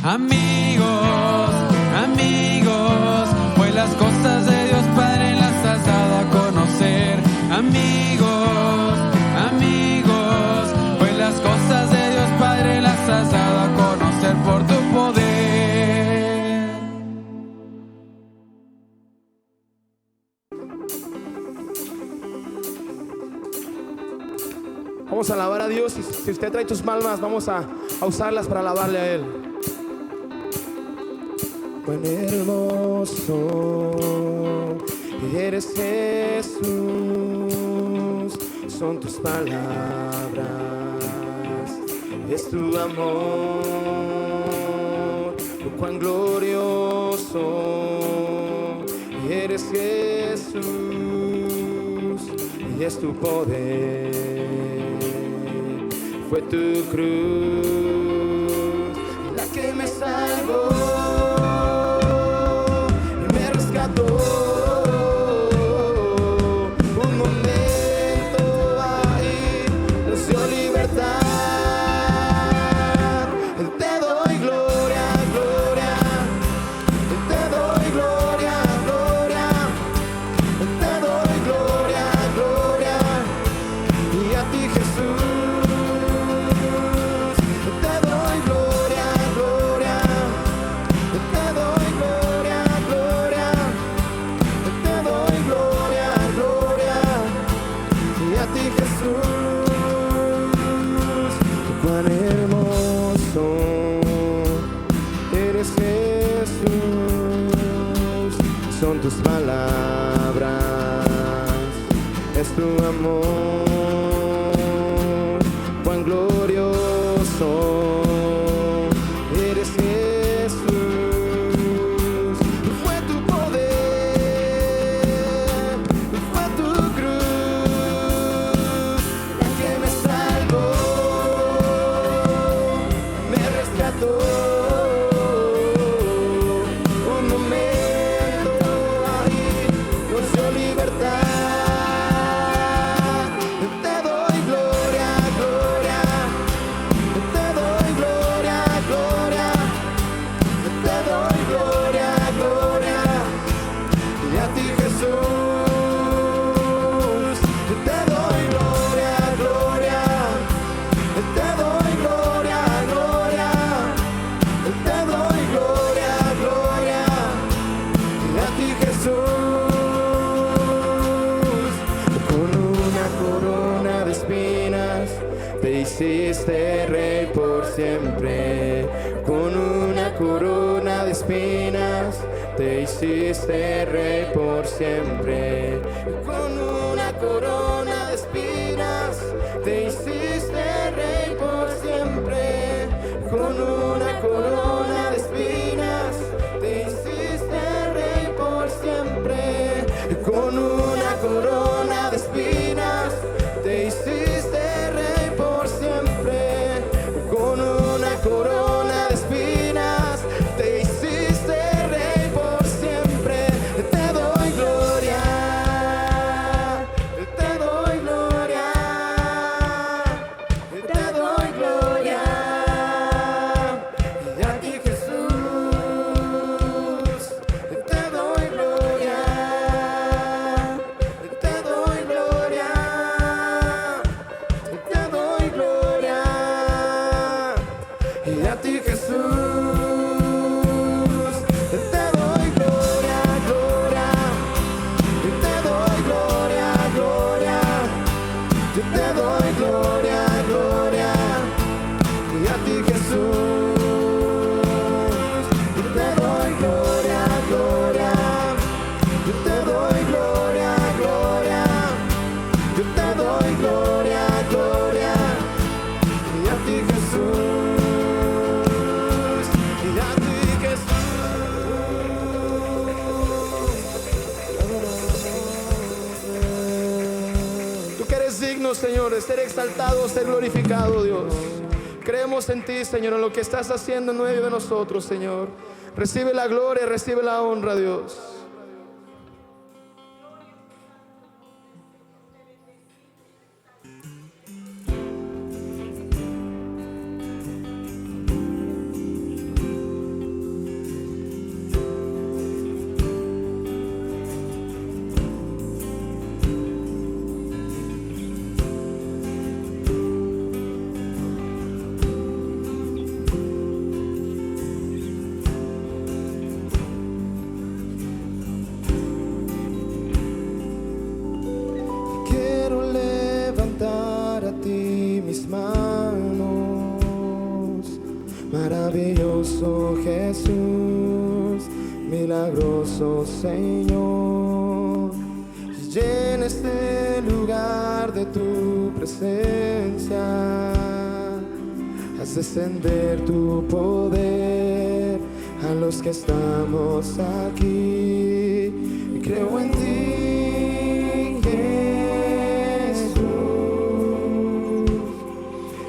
Amigos, amigos, pues las cosas de Dios Padre las has dado a conocer. Amigos, amigos, pues las cosas de Dios Padre las has dado a conocer por tu poder. Vamos a alabar a Dios. Si usted trae tus palmas, vamos a usarlas para alabarle a Él. Cuán hermoso eres, Jesús, son tus palabras, es tu amor. Cuán glorioso eres, Jesús, y es tu poder. Fue tu cruz la que me salvó y me rescató. Un momento ahí nos dio libertad. Te doy gloria, gloria. Te doy gloria, gloria. Te doy gloria, gloria. Y a ti, Jesús. Son tus palabras, es tu amor, cuán glorioso eres, Jesús. Fue tu poder, fue tu cruz la que me salvó, me rescató. Hiciste rey por siempre, con una corona de espinas. Te hiciste rey por siempre, con una corona de espinas. Te hiciste rey por siempre, con una corona de espinas. Te hiciste rey por siempre, con una corona de espinas. Te hiciste rey por siempre, con una corona de espinas. Te hiciste rey por siempre. Te doy gloria, te doy gloria, te doy gloria. Y a ti, Jesús, te doy gloria, te doy gloria. Te doy gloria, y a ti, Jesús, te doy gloria, gloria, te doy gloria, gloria, te doy gloria, gloria, y a ti, Jesús, te doy gloria, gloria, te doy gloria, gloria, yo te doy gloria, gloria, y a ti, Jesús, y a ti, Jesús. Tú que eres digno, Señor, de ser exaltado, ser glorificado, Dios. Creemos en ti, Señor, en lo que estás haciendo en medio de nosotros, Señor. Recibe la gloria, recibe la honra, Dios. Maravilloso Jesús, milagroso Señor, llena este lugar de tu presencia. Haz descender tu poder a los que estamos aquí. Y creo en ti, Jesús,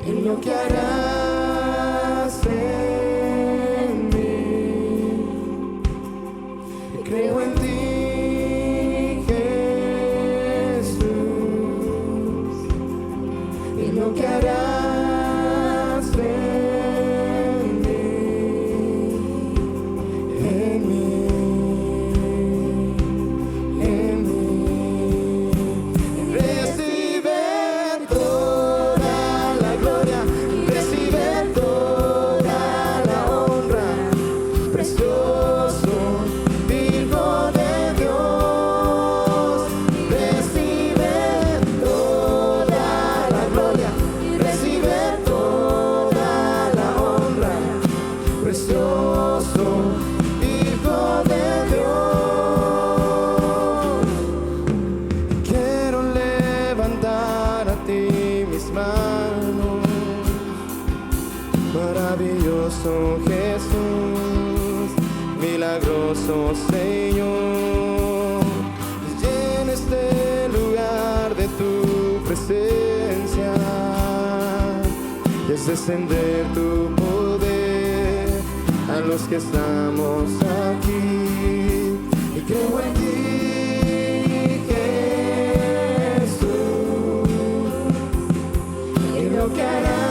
en lo que harás en mí. Y creo en ti, Jesús, en lo que harás. Maravilloso Jesús, milagroso Señor, llena este lugar de tu presencia. Y haz descender tu poder a los que estamos aquí. Y creo en ti, Jesús, en lo que harás.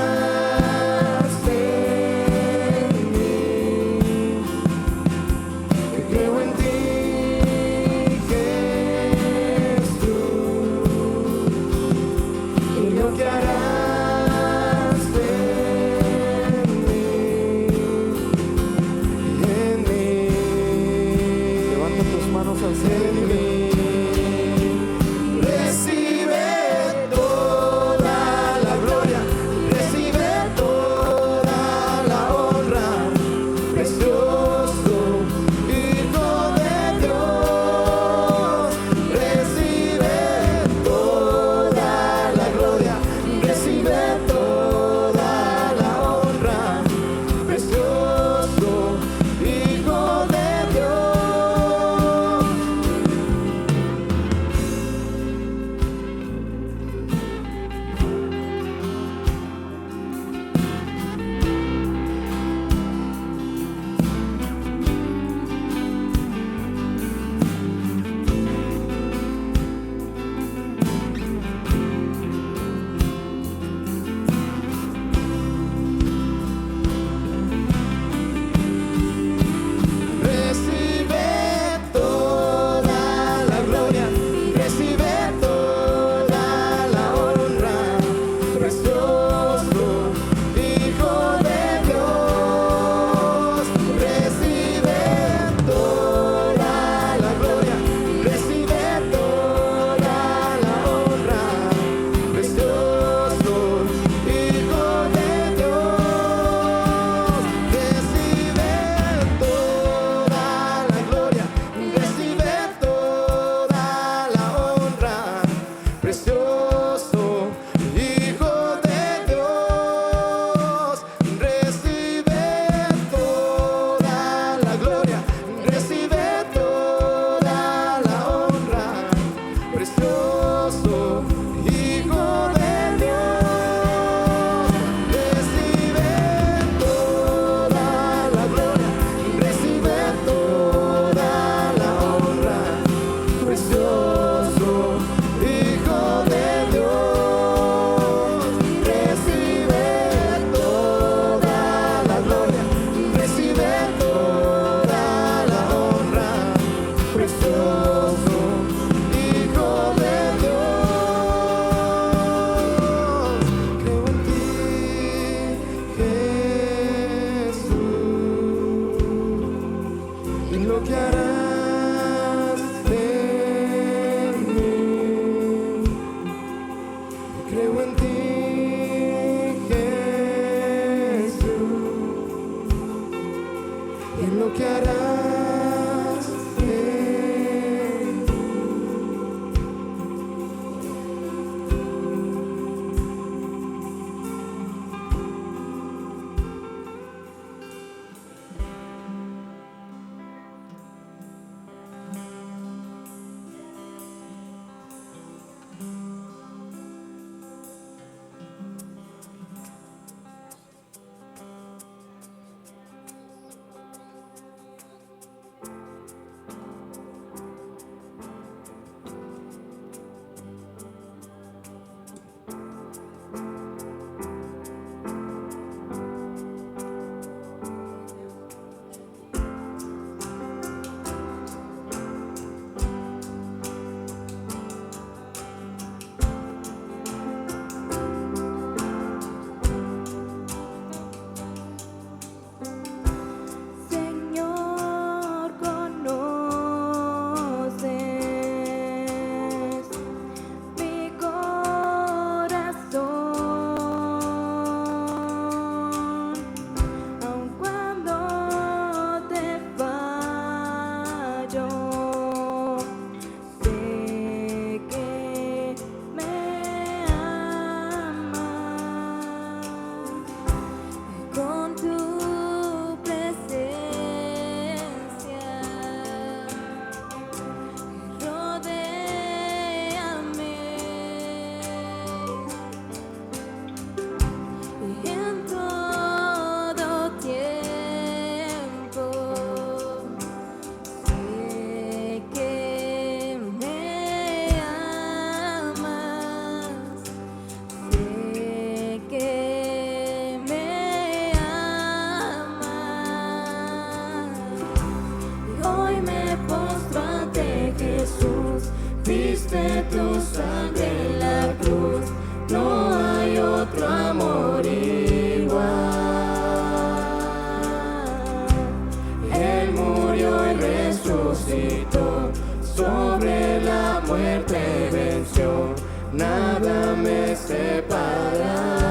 me separará.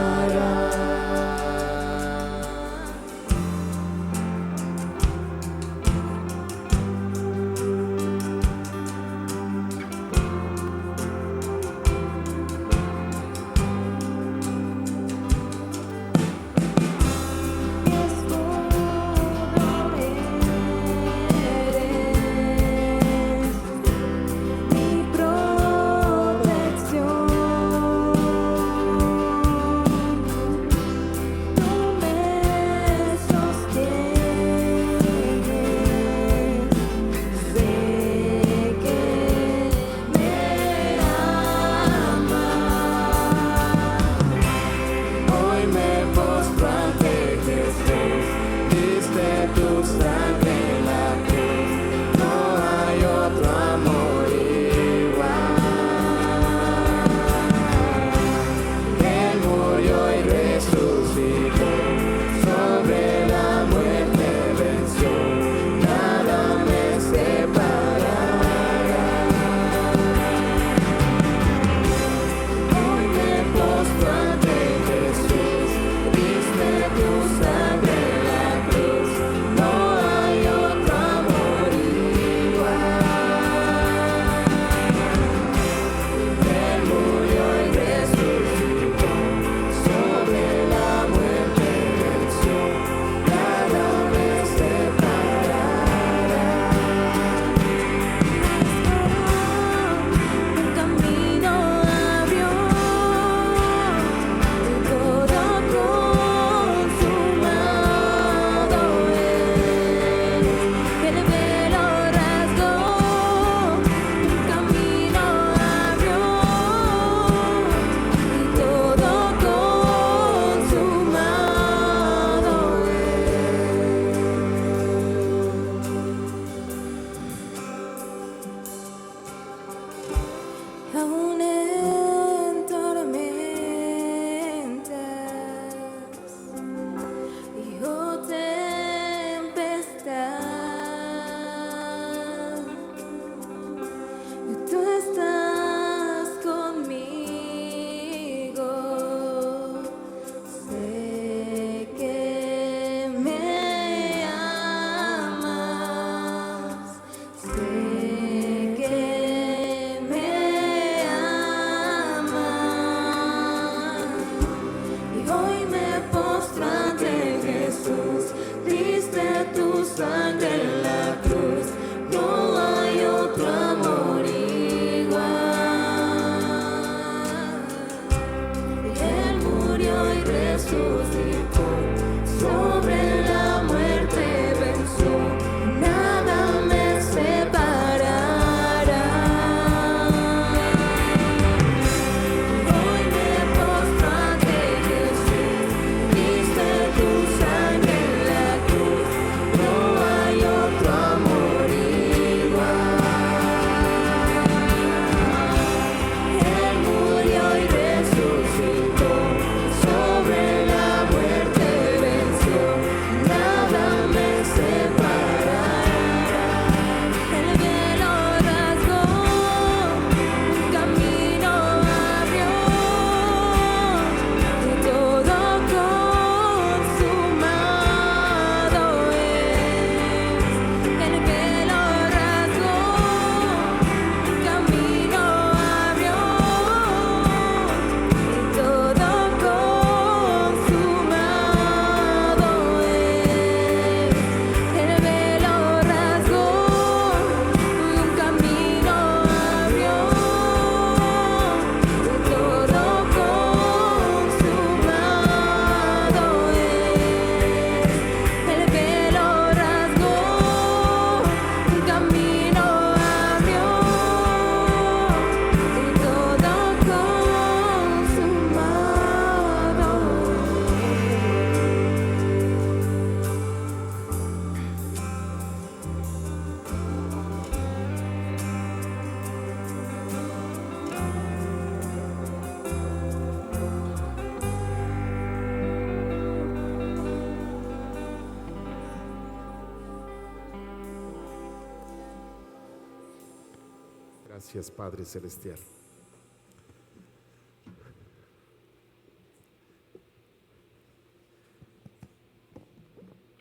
Gracias, Padre Celestial.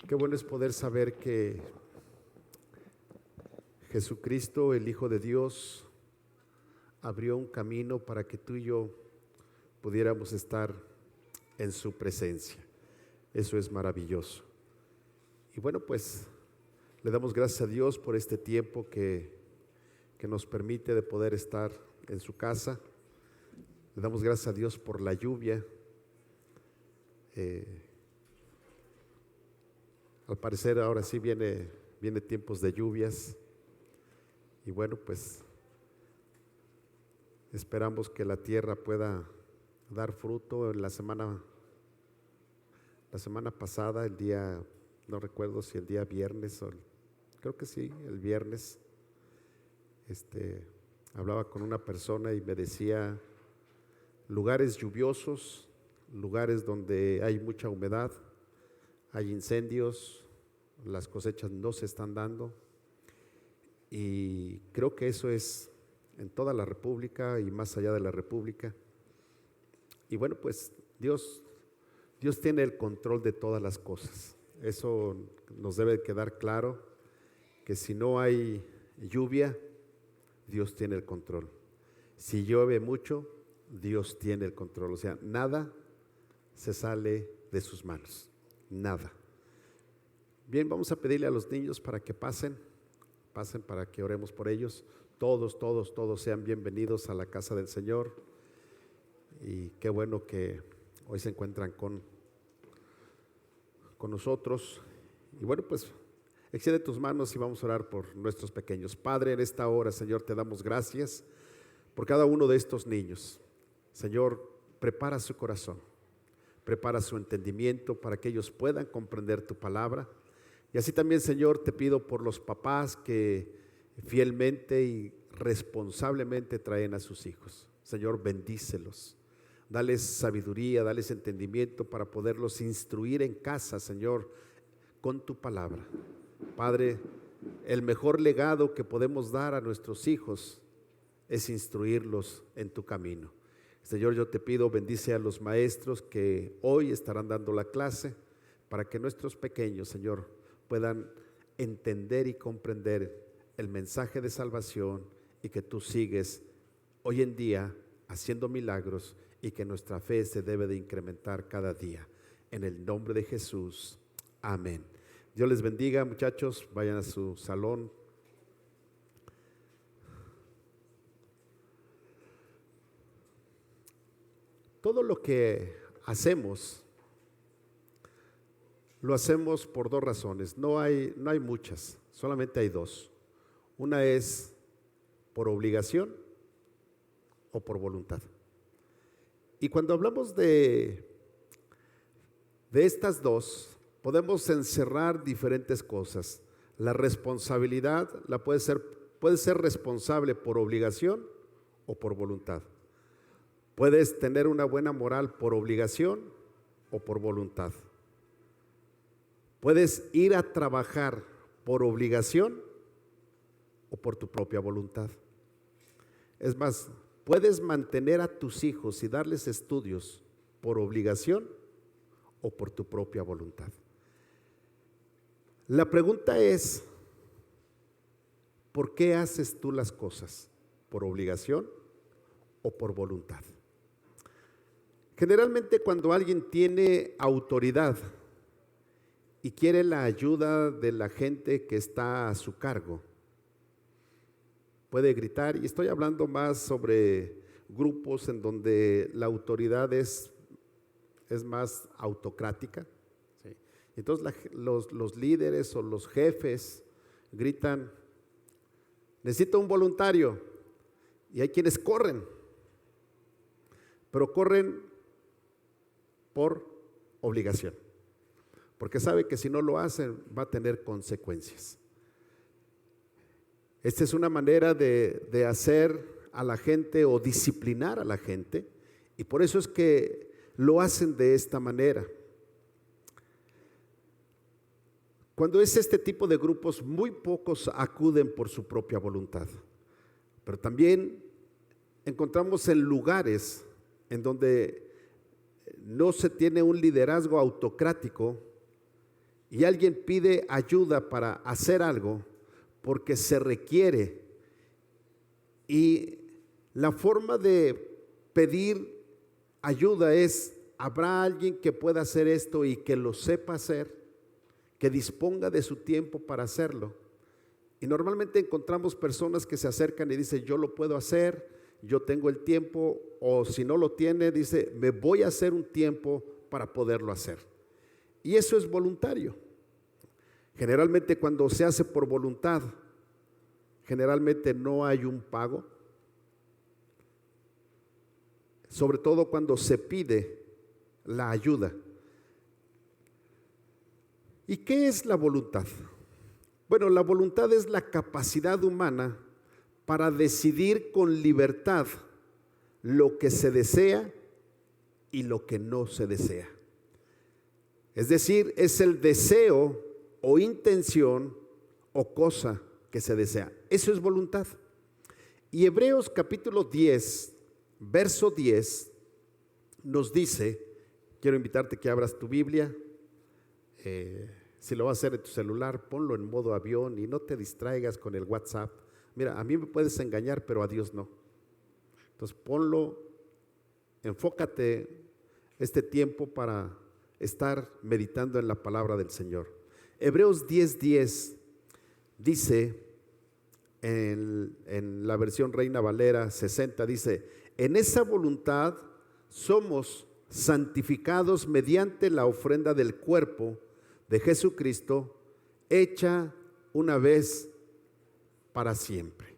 Qué bueno es poder saber que Jesucristo, el Hijo de Dios, abrió un camino para que tú y yo pudiéramos estar en su presencia. Eso es maravilloso. Y bueno, pues le damos gracias a Dios por este tiempo que nos permite de poder estar en su casa. Le damos gracias a Dios por la lluvia. Al parecer ahora sí viene tiempos de lluvias. Y bueno, pues esperamos que la tierra pueda dar fruto. En la semana pasada, el día, no recuerdo si el día viernes, creo que sí, el viernes, hablaba con una persona y me decía, lugares lluviosos, lugares donde hay mucha humedad, hay incendios, las cosechas no se están dando, y creo que eso es en toda la República y más allá de la República. Y bueno, pues Dios tiene el control de todas las cosas. Eso nos debe quedar claro, que si no hay lluvia, Dios tiene el control. Si llueve mucho, Dios tiene el control. O sea, nada se sale de sus manos, nada. Bien, vamos a pedirle a los niños para que pasen para que oremos por ellos. Todos sean bienvenidos a la casa del Señor. Y qué bueno que hoy se encuentran con nosotros. Y bueno, pues extiende tus manos y vamos a orar por nuestros pequeños. Padre, en esta hora, Señor, te damos gracias por cada uno de estos niños. Señor, prepara su corazón, prepara su entendimiento para que ellos puedan comprender tu palabra. Y así también, Señor, te pido por los papás que fielmente y responsablemente traen a sus hijos. Señor, bendícelos, dales sabiduría, dales entendimiento para poderlos instruir en casa, Señor, con tu palabra. Padre, el mejor legado que podemos dar a nuestros hijos es instruirlos en tu camino. Señor, yo te pido, bendice a los maestros que hoy estarán dando la clase, para que nuestros pequeños, Señor, puedan entender y comprender el mensaje de salvación, y que tú sigues hoy en día haciendo milagros, y que nuestra fe se debe de incrementar cada día. En el nombre de Jesús, amén. Dios les bendiga, muchachos, vayan a su salón. Todo lo que hacemos, lo hacemos por dos razones. No hay muchas, solamente hay dos. Una es por obligación o por voluntad. Y cuando hablamos de estas dos, podemos encerrar diferentes cosas. La responsabilidad puede ser responsable por obligación o por voluntad. Puedes tener una buena moral por obligación o por voluntad. Puedes ir a trabajar por obligación o por tu propia voluntad. Es más, puedes mantener a tus hijos y darles estudios por obligación o por tu propia voluntad. La pregunta es, ¿por qué haces tú las cosas? ¿Por obligación o por voluntad? Generalmente cuando alguien tiene autoridad y quiere la ayuda de la gente que está a su cargo, puede gritar, y estoy hablando más sobre grupos en donde la autoridad es más autocrática, ¿sí? Entonces los líderes o los jefes gritan, necesito un voluntario, y hay quienes corren, pero corren por obligación, porque sabe que si no lo hacen va a tener consecuencias. Esta es una manera de hacer a la gente o disciplinar a la gente, y por eso es que lo hacen de esta manera. Cuando es este tipo de grupos, muy pocos acuden por su propia voluntad, pero también encontramos en lugares en donde no se tiene un liderazgo autocrático y alguien pide ayuda para hacer algo porque se requiere, y la forma de pedir ayuda es: ¿habrá alguien que pueda hacer esto y que lo sepa hacer, que disponga de su tiempo para hacerlo? Y normalmente encontramos personas que se acercan y dicen: yo lo puedo hacer, yo tengo el tiempo, o si no lo tiene, dice: me voy a hacer un tiempo para poderlo hacer. Y eso es voluntario. Generalmente cuando se hace por voluntad, generalmente no hay un pago, sobre todo cuando se pide la ayuda. ¿Y qué es la voluntad? Bueno, la voluntad es la capacidad humana para decidir con libertad lo que se desea y lo que no se desea. Es decir, es el deseo o intención o cosa que se desea. Eso es voluntad. Y Hebreos capítulo 10, verso 10 nos dice, quiero invitarte que abras tu Biblia, si lo vas a hacer en tu celular, ponlo en modo avión y no te distraigas con el WhatsApp. Mira, a mí me puedes engañar, pero a Dios no. Entonces ponlo, enfócate este tiempo para estar meditando en la palabra del Señor. Hebreos 10:10 dice, en la versión Reina Valera 60, dice: en esa voluntad somos santificados mediante la ofrenda del cuerpo de Jesucristo, hecha una vez para siempre.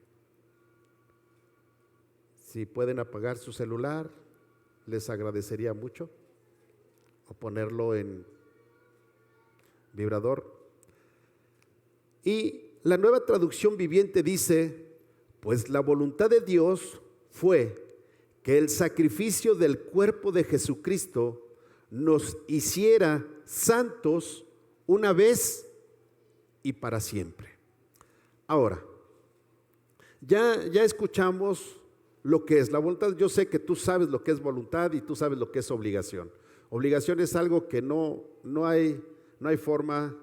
Si pueden apagar su celular, les agradecería mucho, o ponerlo en vibrador. Y la Nueva Traducción Viviente dice: pues la voluntad de Dios fue que el sacrificio del cuerpo de Jesucristo nos hiciera santos una vez y para siempre. Ahora, ya escuchamos lo que es la voluntad. Yo sé que tú sabes lo que es voluntad y tú sabes lo que es obligación. Obligación es algo que no hay forma,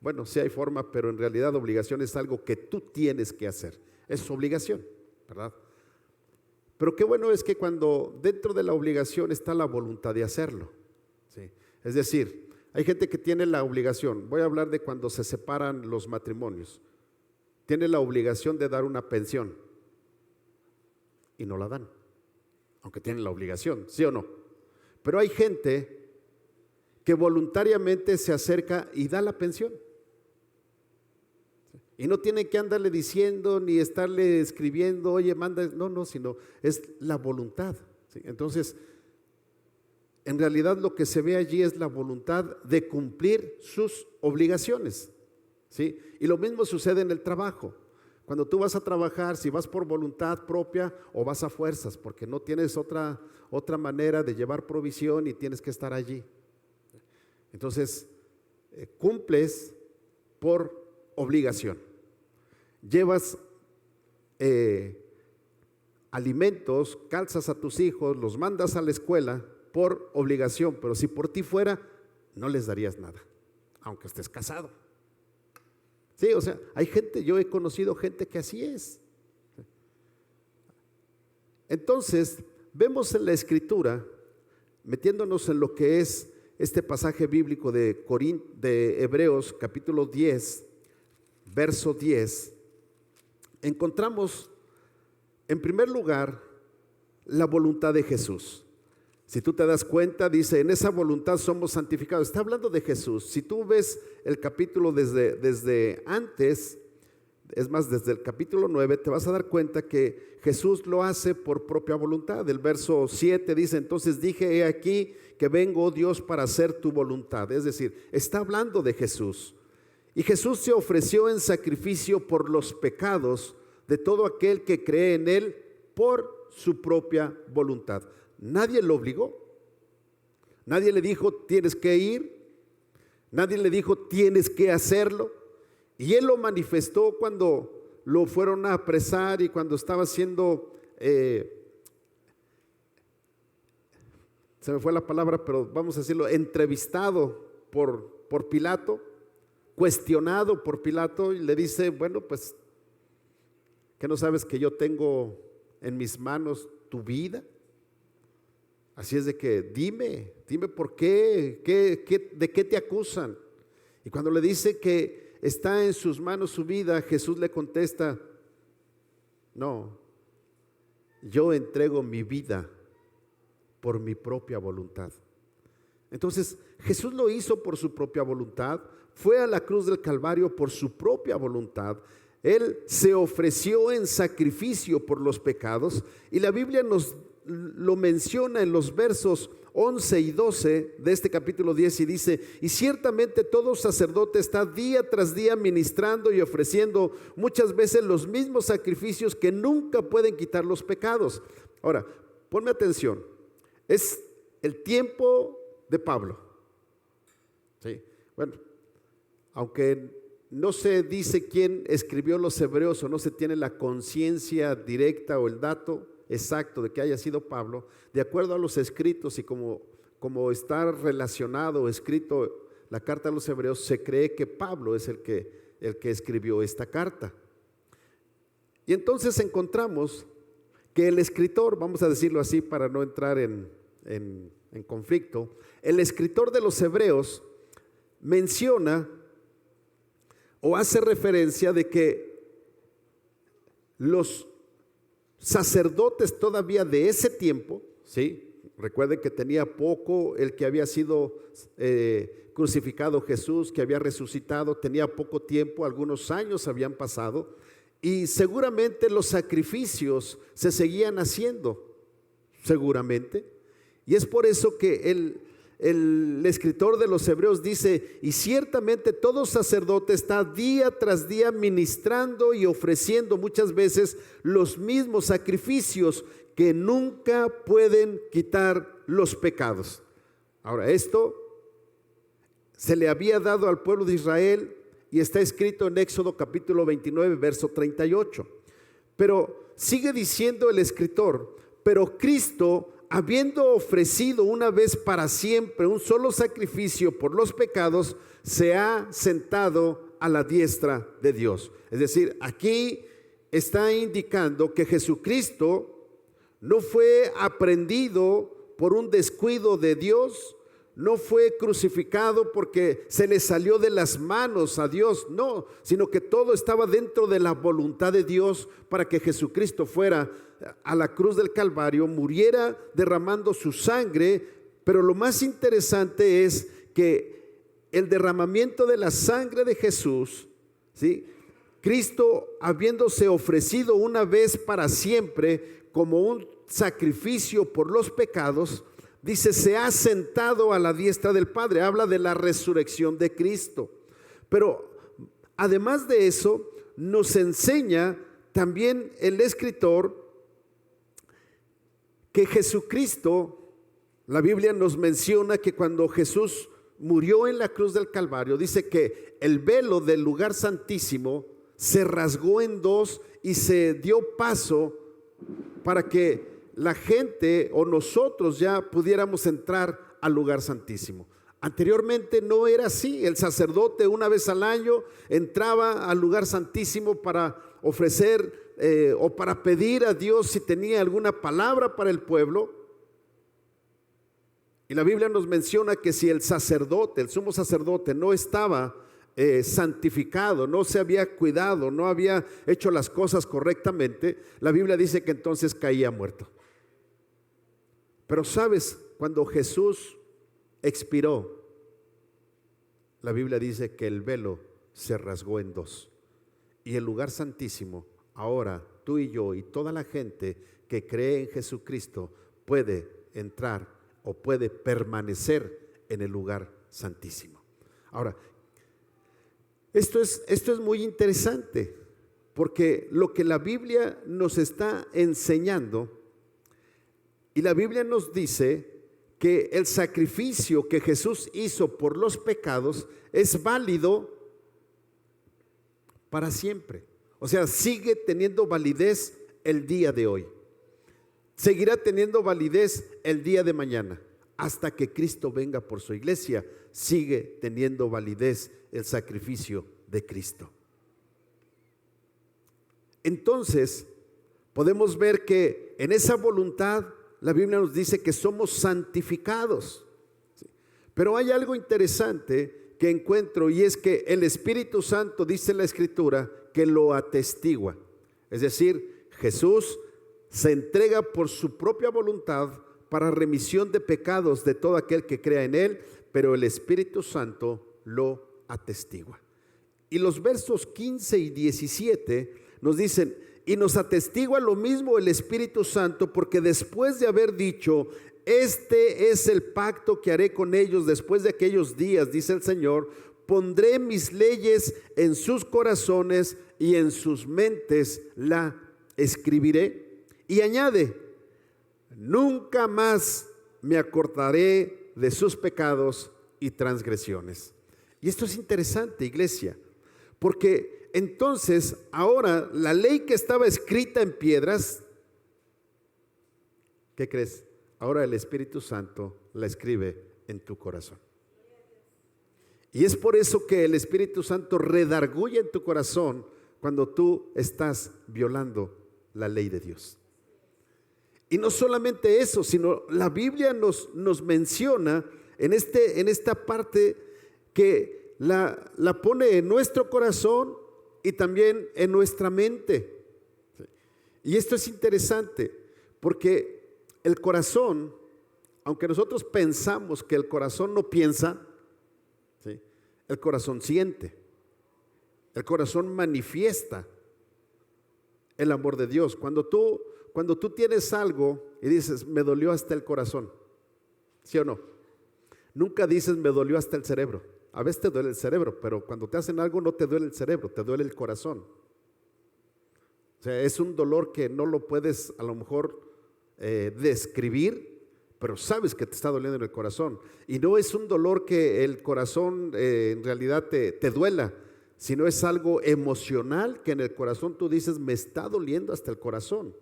bueno, sí hay forma, pero en realidad obligación es algo que tú tienes que hacer. Es obligación, ¿verdad? Pero qué bueno es que cuando dentro de la obligación está la voluntad de hacerlo, ¿sí? Es decir, hay gente que tiene la obligación, voy a hablar de cuando se separan los matrimonios, tiene la obligación de dar una pensión y no la dan, aunque tienen la obligación, ¿sí o no? Pero hay gente que voluntariamente se acerca y da la pensión. Y no tiene que andarle diciendo ni estarle escribiendo, oye, manda, no, sino es la voluntad, ¿sí? Entonces, en realidad lo que se ve allí es la voluntad de cumplir sus obligaciones, ¿sí? Y lo mismo sucede en el trabajo. Cuando tú vas a trabajar, si vas por voluntad propia o vas a fuerzas, porque no tienes otra manera de llevar provisión y tienes que estar allí. Entonces, cumples por obligación. Llevas alimentos, calzas a tus hijos, los mandas a la escuela por obligación, pero si por ti fuera, no les darías nada, aunque estés casado. Sí, o sea, hay gente, yo he conocido gente que así es. Entonces, vemos en la Escritura, metiéndonos en lo que es este pasaje bíblico de Hebreos capítulo 10, verso 10, encontramos en primer lugar la voluntad de Jesús. Si tú te das cuenta, dice, en esa voluntad somos santificados. Está hablando de Jesús. Si tú ves el capítulo desde antes, es más, desde el capítulo 9, te vas a dar cuenta que Jesús lo hace por propia voluntad. El verso 7 dice, entonces dije, he aquí que vengo, oh Dios, para hacer tu voluntad. Es decir, está hablando de Jesús. Y Jesús se ofreció en sacrificio por los pecados de todo aquel que cree en Él por su propia voluntad. Nadie lo obligó. Nadie le dijo, tienes que ir. Nadie le dijo, tienes que hacerlo. Y Él lo manifestó cuando lo fueron a apresar y cuando estaba siendo, se me fue la palabra, pero vamos a decirlo, entrevistado por Pilato. cuestionado por Pilato y le dice, bueno, pues, ¿qué no sabes que yo tengo en mis manos tu vida? Así es de que dime por qué, de qué te acusan. Y cuando le dice que está en sus manos su vida, Jesús le contesta, no, yo entrego mi vida por mi propia voluntad. Entonces, Jesús lo hizo por su propia voluntad, fue a la cruz del Calvario por su propia voluntad. Él se ofreció en sacrificio por los pecados y la Biblia nos lo menciona en los versos 11 y 12 de este capítulo 10 y dice, y ciertamente todo sacerdote está día tras día ministrando y ofreciendo muchas veces los mismos sacrificios que nunca pueden quitar los pecados. Ahora, ponme atención, es el tiempo de Pablo. Sí, bueno, aunque no se dice quién escribió los Hebreos o no se tiene la conciencia directa o el dato exacto de que haya sido Pablo, de acuerdo a los escritos y como está relacionado o escrito la carta a los Hebreos, se cree que Pablo es el que escribió esta carta. Y entonces encontramos que el escritor, vamos a decirlo así para no entrar en conflicto, el escritor de los Hebreos menciona o hace referencia de que los sacerdotes todavía de ese tiempo, ¿sí? Recuerden que tenía poco el que había sido crucificado Jesús, que había resucitado, tenía poco tiempo, algunos años habían pasado y seguramente los sacrificios se seguían haciendo, seguramente. Y es por eso que el escritor de los Hebreos dice, y ciertamente todo sacerdote está día tras día ministrando y ofreciendo muchas veces los mismos sacrificios que nunca pueden quitar los pecados. Ahora, esto se le había dado al pueblo de Israel y está escrito en Éxodo capítulo 29, verso 38. Pero sigue diciendo el escritor, pero Cristo, habiendo ofrecido una vez para siempre un solo sacrificio por los pecados, se ha sentado a la diestra de Dios. Es decir, aquí está indicando que Jesucristo no fue aprehendido por un descuido de Dios, no fue crucificado porque se le salió de las manos a Dios, no, sino que todo estaba dentro de la voluntad de Dios para que Jesucristo fuera a la cruz del Calvario, muriera derramando su sangre. Pero lo más interesante es que el derramamiento de la sangre de Jesús, ¿sí? Cristo habiéndose ofrecido una vez para siempre como un sacrificio por los pecados, dice, se ha sentado a la diestra del Padre. Habla de la resurrección de Cristo. Pero además de eso, nos enseña también el escritor que Jesucristo, la Biblia nos menciona que cuando Jesús murió en la cruz del Calvario, dice que el velo del lugar santísimo se rasgó en dos y se dio paso para que la gente o nosotros ya pudiéramos entrar al lugar santísimo. Anteriormente no era así. El sacerdote una vez al año entraba al lugar santísimo para ofrecer o para pedir a Dios si tenía alguna palabra para el pueblo. Y la Biblia nos menciona que si el sacerdote, el sumo sacerdote, no estaba santificado, no se había cuidado, no había hecho las cosas correctamente, la Biblia dice que entonces caía muerto. Pero sabes, cuando Jesús expiró, la Biblia dice que el velo se rasgó en dos y el lugar santísimo, ahora tú y yo y toda la gente que cree en Jesucristo puede entrar o puede permanecer en el lugar santísimo. Ahora, esto es muy interesante, porque lo que la Biblia nos está enseñando, y la Biblia nos dice que el sacrificio que Jesús hizo por los pecados es válido para siempre. O sea, sigue teniendo validez el día de hoy. Seguirá teniendo validez el día de mañana. hasta que Cristo venga por su iglesia, sigue teniendo validez el sacrificio de Cristo. Entonces, podemos ver que en esa voluntad la Biblia nos dice que somos santificados. Pero hay algo interesante que encuentro, y es que el Espíritu Santo, dice la Escritura, que lo atestigua. Es decir, Jesús se entrega por su propia voluntad para remisión de pecados de todo aquel que crea en Él, pero el Espíritu Santo lo atestigua. Y los versos 15 y 17 nos dicen: y nos atestigua lo mismo el Espíritu Santo, porque después de haber dicho: este es el pacto que haré con ellos después de aquellos días, dice el Señor, pondré mis leyes en sus corazones y en sus mentes la escribiré. Y añade: nunca más me acordaré de sus pecados y transgresiones. Y esto es interesante, iglesia, porque entonces ahora la ley que estaba escrita en piedras, ¿qué crees? Ahora el Espíritu Santo la escribe en tu corazón. Y es por eso que el Espíritu Santo redarguye en tu corazón cuando tú estás violando la ley de Dios. Y no solamente eso, sino la Biblia nos menciona en esta parte que la pone en nuestro corazón y también en nuestra mente. Y esto es interesante porque el corazón, aunque nosotros pensamos que el corazón no piensa, ¿sí?, el corazón siente, el corazón manifiesta el amor de Dios. Cuando tú tienes algo y dices: me dolió hasta el corazón, ¿sí o no? Nunca dices: me dolió hasta el cerebro. A veces te duele el cerebro, pero cuando te hacen algo no te duele el cerebro, te duele el corazón. O sea, es un dolor que no lo puedes a lo mejor describir, pero sabes que te está doliendo en el corazón. Y no es un dolor que el corazón en realidad te duela, sino es algo emocional que en el corazón tú dices: me está doliendo hasta el corazón,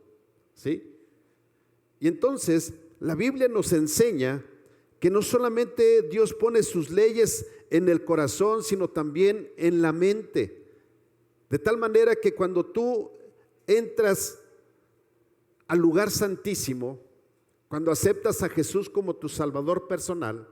¿sí? Y entonces la Biblia nos enseña que no solamente Dios pone sus leyes en el corazón, sino también en la mente, de tal manera que cuando tú entras al lugar santísimo, cuando aceptas a Jesús como tu Salvador personal,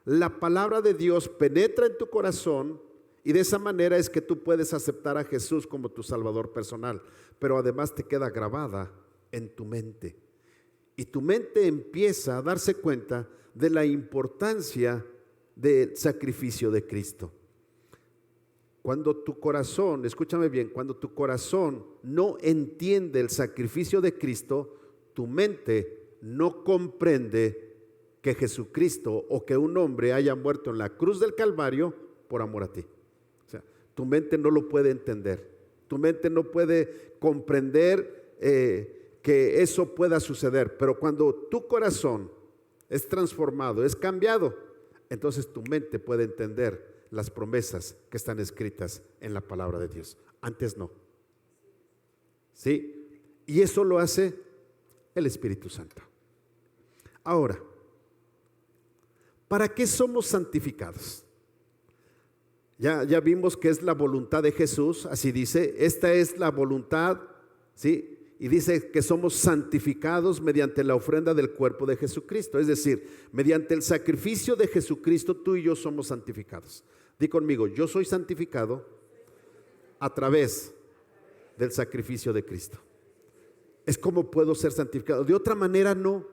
la palabra de Dios penetra en tu corazón, y de esa manera es que tú puedes aceptar a Jesús como tu Salvador personal, pero además te queda grabada en tu mente, y tu mente empieza a darse cuenta de la importancia del sacrificio de Cristo. Cuando tu corazón, escúchame bien, cuando tu corazón no entiende el sacrificio de Cristo, tu mente no comprende que Jesucristo o que un hombre haya muerto en la cruz del Calvario por amor a ti. O sea, tu mente no lo puede entender. Tu mente no puede comprender que eso pueda suceder. Pero cuando tu corazón es transformado, es cambiado, entonces tu mente puede entender las promesas que están escritas en la palabra de Dios. Antes no. ¿Sí? Y eso lo hace el Espíritu Santo. Ahora, ¿para qué somos santificados? Ya vimos que es la voluntad de Jesús, así dice, esta es la voluntad, ¿sí? Y dice que somos santificados mediante la ofrenda del cuerpo de Jesucristo. Es decir, mediante el sacrificio de Jesucristo, tú y yo somos santificados. Di conmigo: yo soy santificado a través del sacrificio de Cristo. Es como puedo ser santificado. De otra manera no.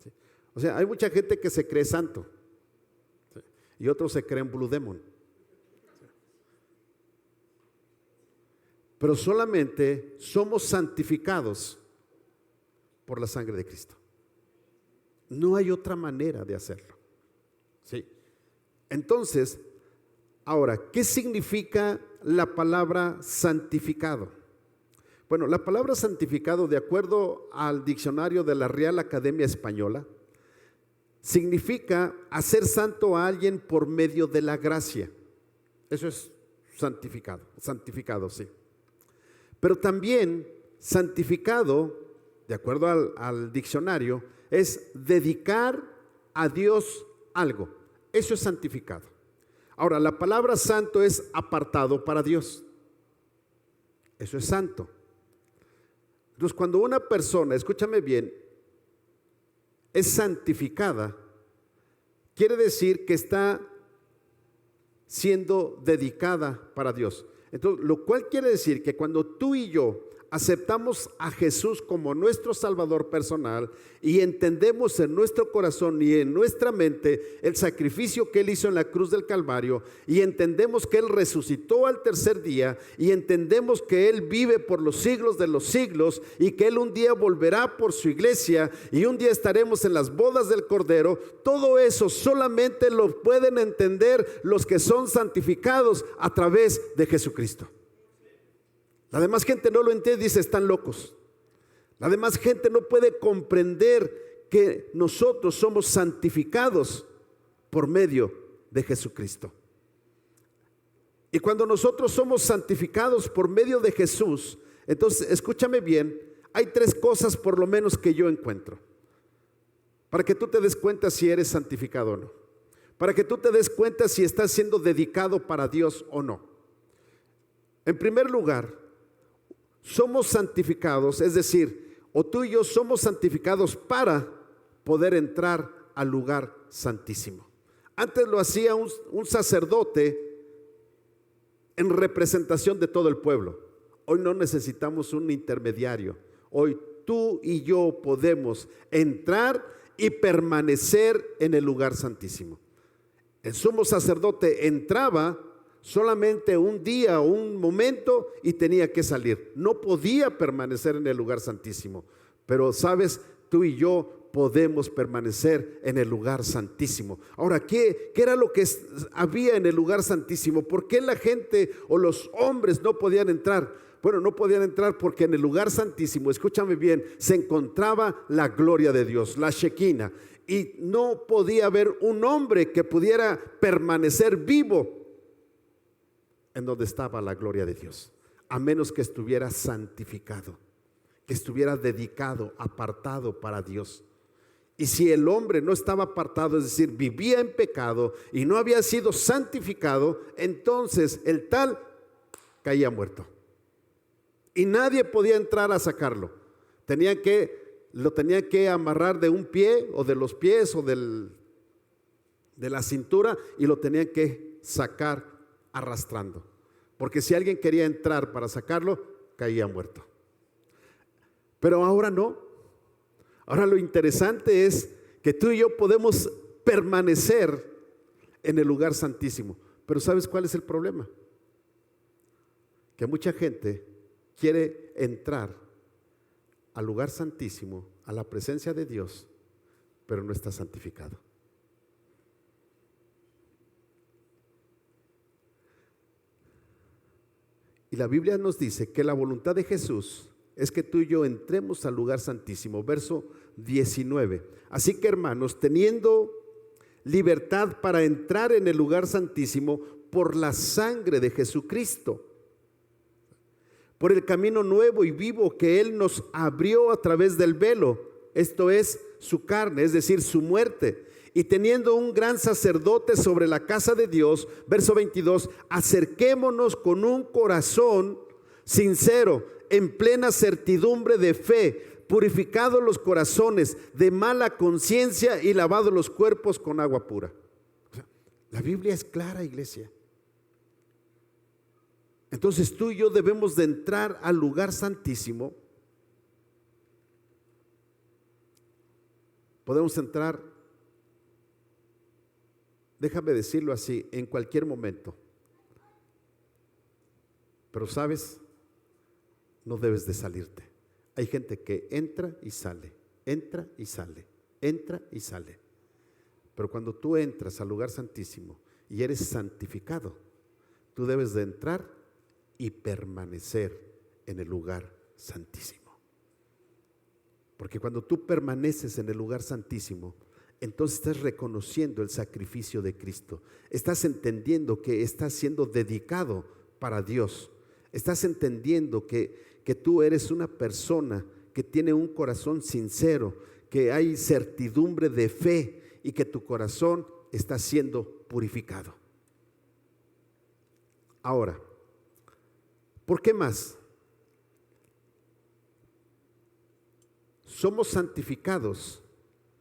¿Sí? O sea, hay mucha gente que se cree santo, ¿sí?, y otros se creen Blue Demon. ¿Sí? Pero solamente somos santificados por la sangre de Cristo. No hay otra manera de hacerlo. ¿Sí? Entonces, ahora, ¿qué significa la palabra santificado? Bueno, la palabra santificado, de acuerdo al diccionario de la Real Academia Española, significa hacer santo a alguien por medio de la gracia. Eso es santificado, sí. Pero también santificado, de acuerdo al diccionario, es dedicar a Dios algo. Eso es santificado. Ahora, la palabra santo es apartado para Dios. Eso es santo. Entonces, cuando una persona, escúchame bien, es santificada, quiere decir que está siendo dedicada para Dios. Entonces, lo cual quiere decir que cuando tú y yo aceptamos a Jesús como nuestro Salvador personal y entendemos en nuestro corazón y en nuestra mente el sacrificio que Él hizo en la cruz del Calvario, y entendemos que Él resucitó al tercer día, y entendemos que Él vive por los siglos de los siglos, y que Él un día volverá por su iglesia, y un día estaremos en las bodas del Cordero, todo eso solamente lo pueden entender los que son santificados a través de Jesucristo. La demás gente no lo entiende y dice, están locos. La demás gente no puede comprender que nosotros somos santificados por medio de Jesucristo. Y cuando nosotros somos santificados por medio de Jesús, entonces escúchame bien, hay tres cosas por lo menos que yo encuentro, para que tú te des cuenta si eres santificado o no, para que tú te des cuenta si estás siendo dedicado para Dios o no. En primer lugar, somos santificados, es decir, o tú y yo somos santificados para poder entrar al lugar santísimo. Antes lo hacía un sacerdote en representación de todo el pueblo. Hoy no necesitamos un intermediario. Hoy tú y yo podemos entrar y permanecer en el lugar santísimo. El sumo sacerdote entraba solamente un día o un momento y tenía que salir. No podía permanecer en el lugar santísimo. Pero sabes, tú y yo podemos permanecer en el lugar santísimo. Ahora, ¿qué era lo que había en el lugar santísimo? ¿Por qué la gente o los hombres no podían entrar? Bueno, no podían entrar porque en el lugar santísimo, escúchame bien, se encontraba la gloria de Dios, la Shekinah, y no podía haber un hombre que pudiera permanecer vivo en donde estaba la gloria de Dios, a menos que estuviera santificado, que estuviera dedicado, apartado para Dios. Y si el hombre no estaba apartado, es decir, vivía en pecado y no había sido santificado, entonces el tal caía muerto. Y nadie podía entrar a sacarlo. Lo tenían que amarrar de un pie o de los pies o de la cintura, y lo tenían que sacar arrastrando, porque si alguien quería entrar para sacarlo, caía muerto. Pero ahora no. Ahora lo interesante es que tú y yo podemos permanecer en el lugar santísimo. Pero ¿sabes cuál es el problema? Que mucha gente quiere entrar al lugar santísimo, a la presencia de Dios, pero no está santificado. Y la Biblia nos dice que la voluntad de Jesús es que tú y yo entremos al lugar santísimo. Verso 19. Así que, hermanos, teniendo libertad para entrar en el lugar santísimo por la sangre de Jesucristo, por el camino nuevo y vivo que Él nos abrió a través del velo, esto es su carne, es decir, su muerte. Y teniendo un gran sacerdote sobre la casa de Dios, verso 22, acerquémonos con un corazón sincero, en plena certidumbre de fe, purificados los corazones de mala conciencia y lavados los cuerpos con agua pura. O sea, la Biblia es clara, iglesia. Entonces tú y yo debemos de entrar al lugar santísimo. Podemos entrar, déjame decirlo así, en cualquier momento. Pero sabes, no debes de salirte. Hay gente que entra y sale, entra y sale, entra y sale. Pero cuando tú entras al lugar santísimo y eres santificado, tú debes de entrar y permanecer en el lugar santísimo. Porque cuando tú permaneces en el lugar santísimo, entonces estás reconociendo el sacrificio de Cristo. Estás entendiendo que estás siendo dedicado para Dios. Estás entendiendo que tú eres una persona que tiene un corazón sincero, que hay certidumbre de fe y que tu corazón está siendo purificado. Ahora, ¿por qué más? Somos santificados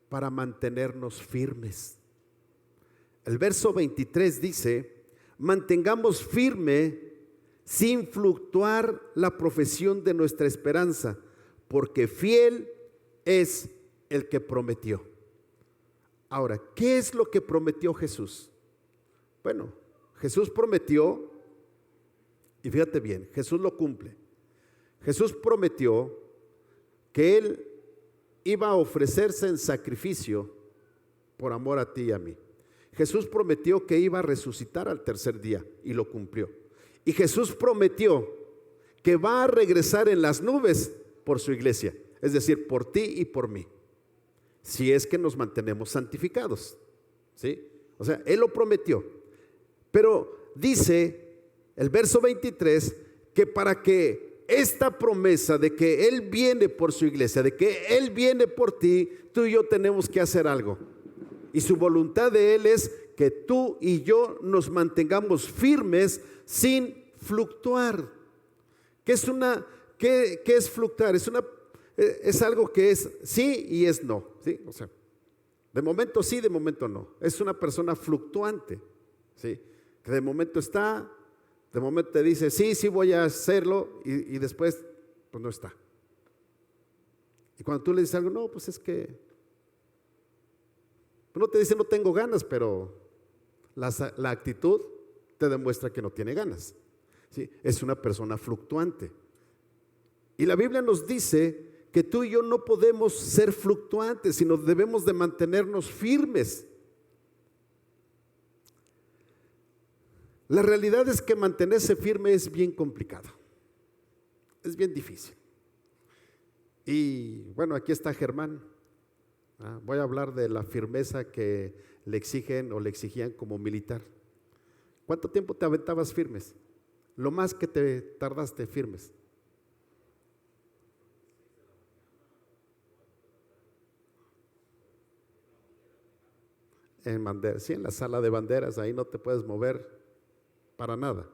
para mantenernos firmes. El verso 23 dice: mantengamos firme sin fluctuar la profesión de nuestra esperanza, porque fiel es el que prometió. Ahora, ¿qué es lo que prometió Jesús? Bueno, Jesús prometió, y fíjate bien, Jesús lo cumple. Jesús prometió que Él iba a ofrecerse en sacrificio por amor a ti y a mí. Jesús prometió que iba a resucitar al tercer día y lo cumplió. Y Jesús prometió que va a regresar en las nubes por su iglesia, es decir, por ti y por mí, si es que nos mantenemos santificados, ¿sí? O sea, Él lo prometió. Pero dice el verso 23 que para que esta promesa de que Él viene por su iglesia, de que Él viene por ti, tú y yo tenemos que hacer algo. Y su voluntad de Él es que tú y yo nos mantengamos firmes sin fluctuar. ¿Qué es fluctuar? Es algo que es sí y es no, ¿sí? O sea, de momento sí, de momento no. Es una persona fluctuante, ¿sí? Que de momento está, de momento te dice sí voy a hacerlo y después pues no está. Y cuando tú le dices algo, no, pues es que no te dice no tengo ganas, pero la actitud te demuestra que no tiene ganas, ¿sí? Es una persona fluctuante. Y la Biblia nos dice que tú y yo no podemos ser fluctuantes, sino debemos de mantenernos firmes. La realidad es que mantenerse firme es bien complicado, es bien difícil. Y bueno, aquí está Germán. Voy a hablar de la firmeza que le exigen o le exigían como militar. ¿Cuánto tiempo te aventabas firmes? Lo más que te tardaste firmes. En banderas, sí, en la sala de banderas, ahí no te puedes mover para nada,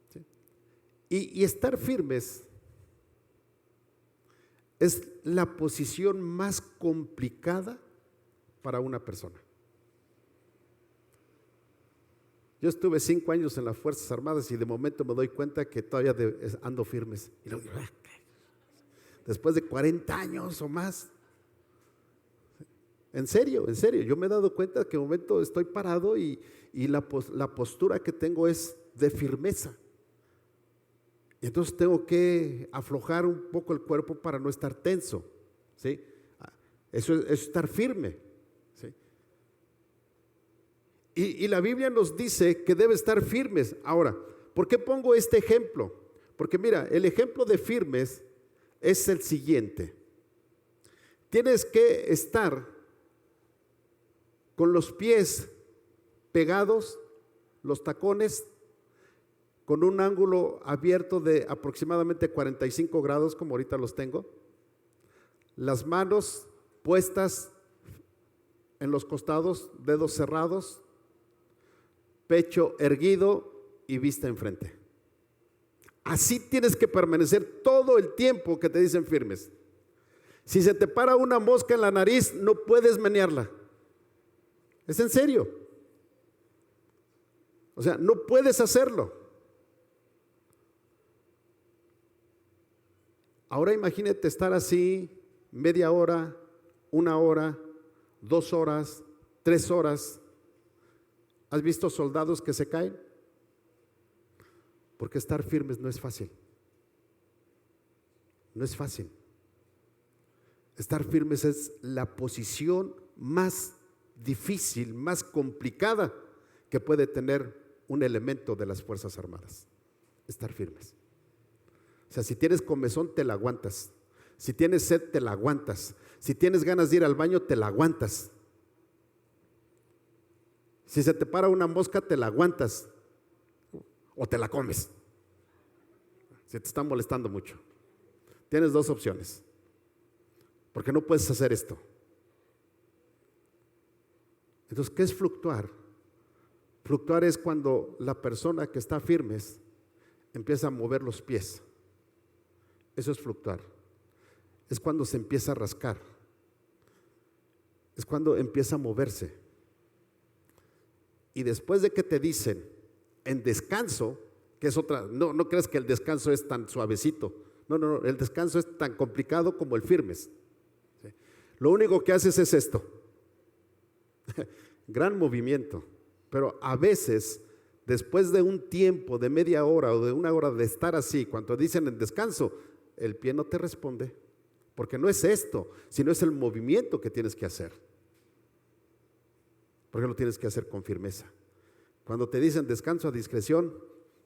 ¿sí? Y estar firmes es la posición más complicada para una persona. Yo estuve 5 años en las Fuerzas Armadas y de momento me doy cuenta que todavía ando firmes. Y luego, después de 40 años o más. En serio, yo me he dado cuenta que de momento estoy parado y la postura que tengo es de firmeza. Y entonces tengo que aflojar un poco el cuerpo para no estar tenso, ¿sí? Eso es estar firme, ¿sí? Y la Biblia nos dice que debe estar firmes. Ahora, ¿por qué pongo este ejemplo? Porque mira, el ejemplo de firmes es el siguiente. Tienes que estar con los pies pegados, los tacones, con un ángulo abierto de aproximadamente 45 grados, como ahorita los tengo, las manos puestas en los costados, dedos cerrados, pecho erguido y vista enfrente. Así tienes que permanecer todo el tiempo que te dicen firmes. Si se te para una mosca en la nariz, no puedes menearla. Es en serio. O sea, no puedes hacerlo. Ahora imagínate estar así media hora, 1 hora, 2 horas, 3 horas. ¿Has visto soldados que se caen? Porque estar firmes no es fácil. No es fácil. Estar firmes es la posición más difícil, más complicada que puede tener un elemento de las Fuerzas Armadas. Estar firmes. O sea, si tienes comezón, te la aguantas. Si tienes sed, te la aguantas. Si tienes ganas de ir al baño, te la aguantas. Si se te para una mosca, te la aguantas. O te la comes. Si te está molestando mucho. Tienes 2 opciones. Porque no puedes hacer esto. Entonces, ¿qué es fluctuar? Fluctuar es cuando la persona que está firme empieza a mover los pies. Eso es fluctuar. Es cuando se empieza a rascar. Es cuando empieza a moverse. Y después de que te dicen en descanso, que es otra, no creas que el descanso es tan suavecito. No, el descanso es tan complicado como el firmes. ¿Sí? Lo único que haces es esto. Gran movimiento. Pero a veces, después de un tiempo de media hora o de una hora de estar así, cuando dicen en descanso, el pie no te responde. Porque no es esto, sino es el movimiento que tienes que hacer. Porque lo tienes que hacer con firmeza. Cuando te dicen descanso a discreción,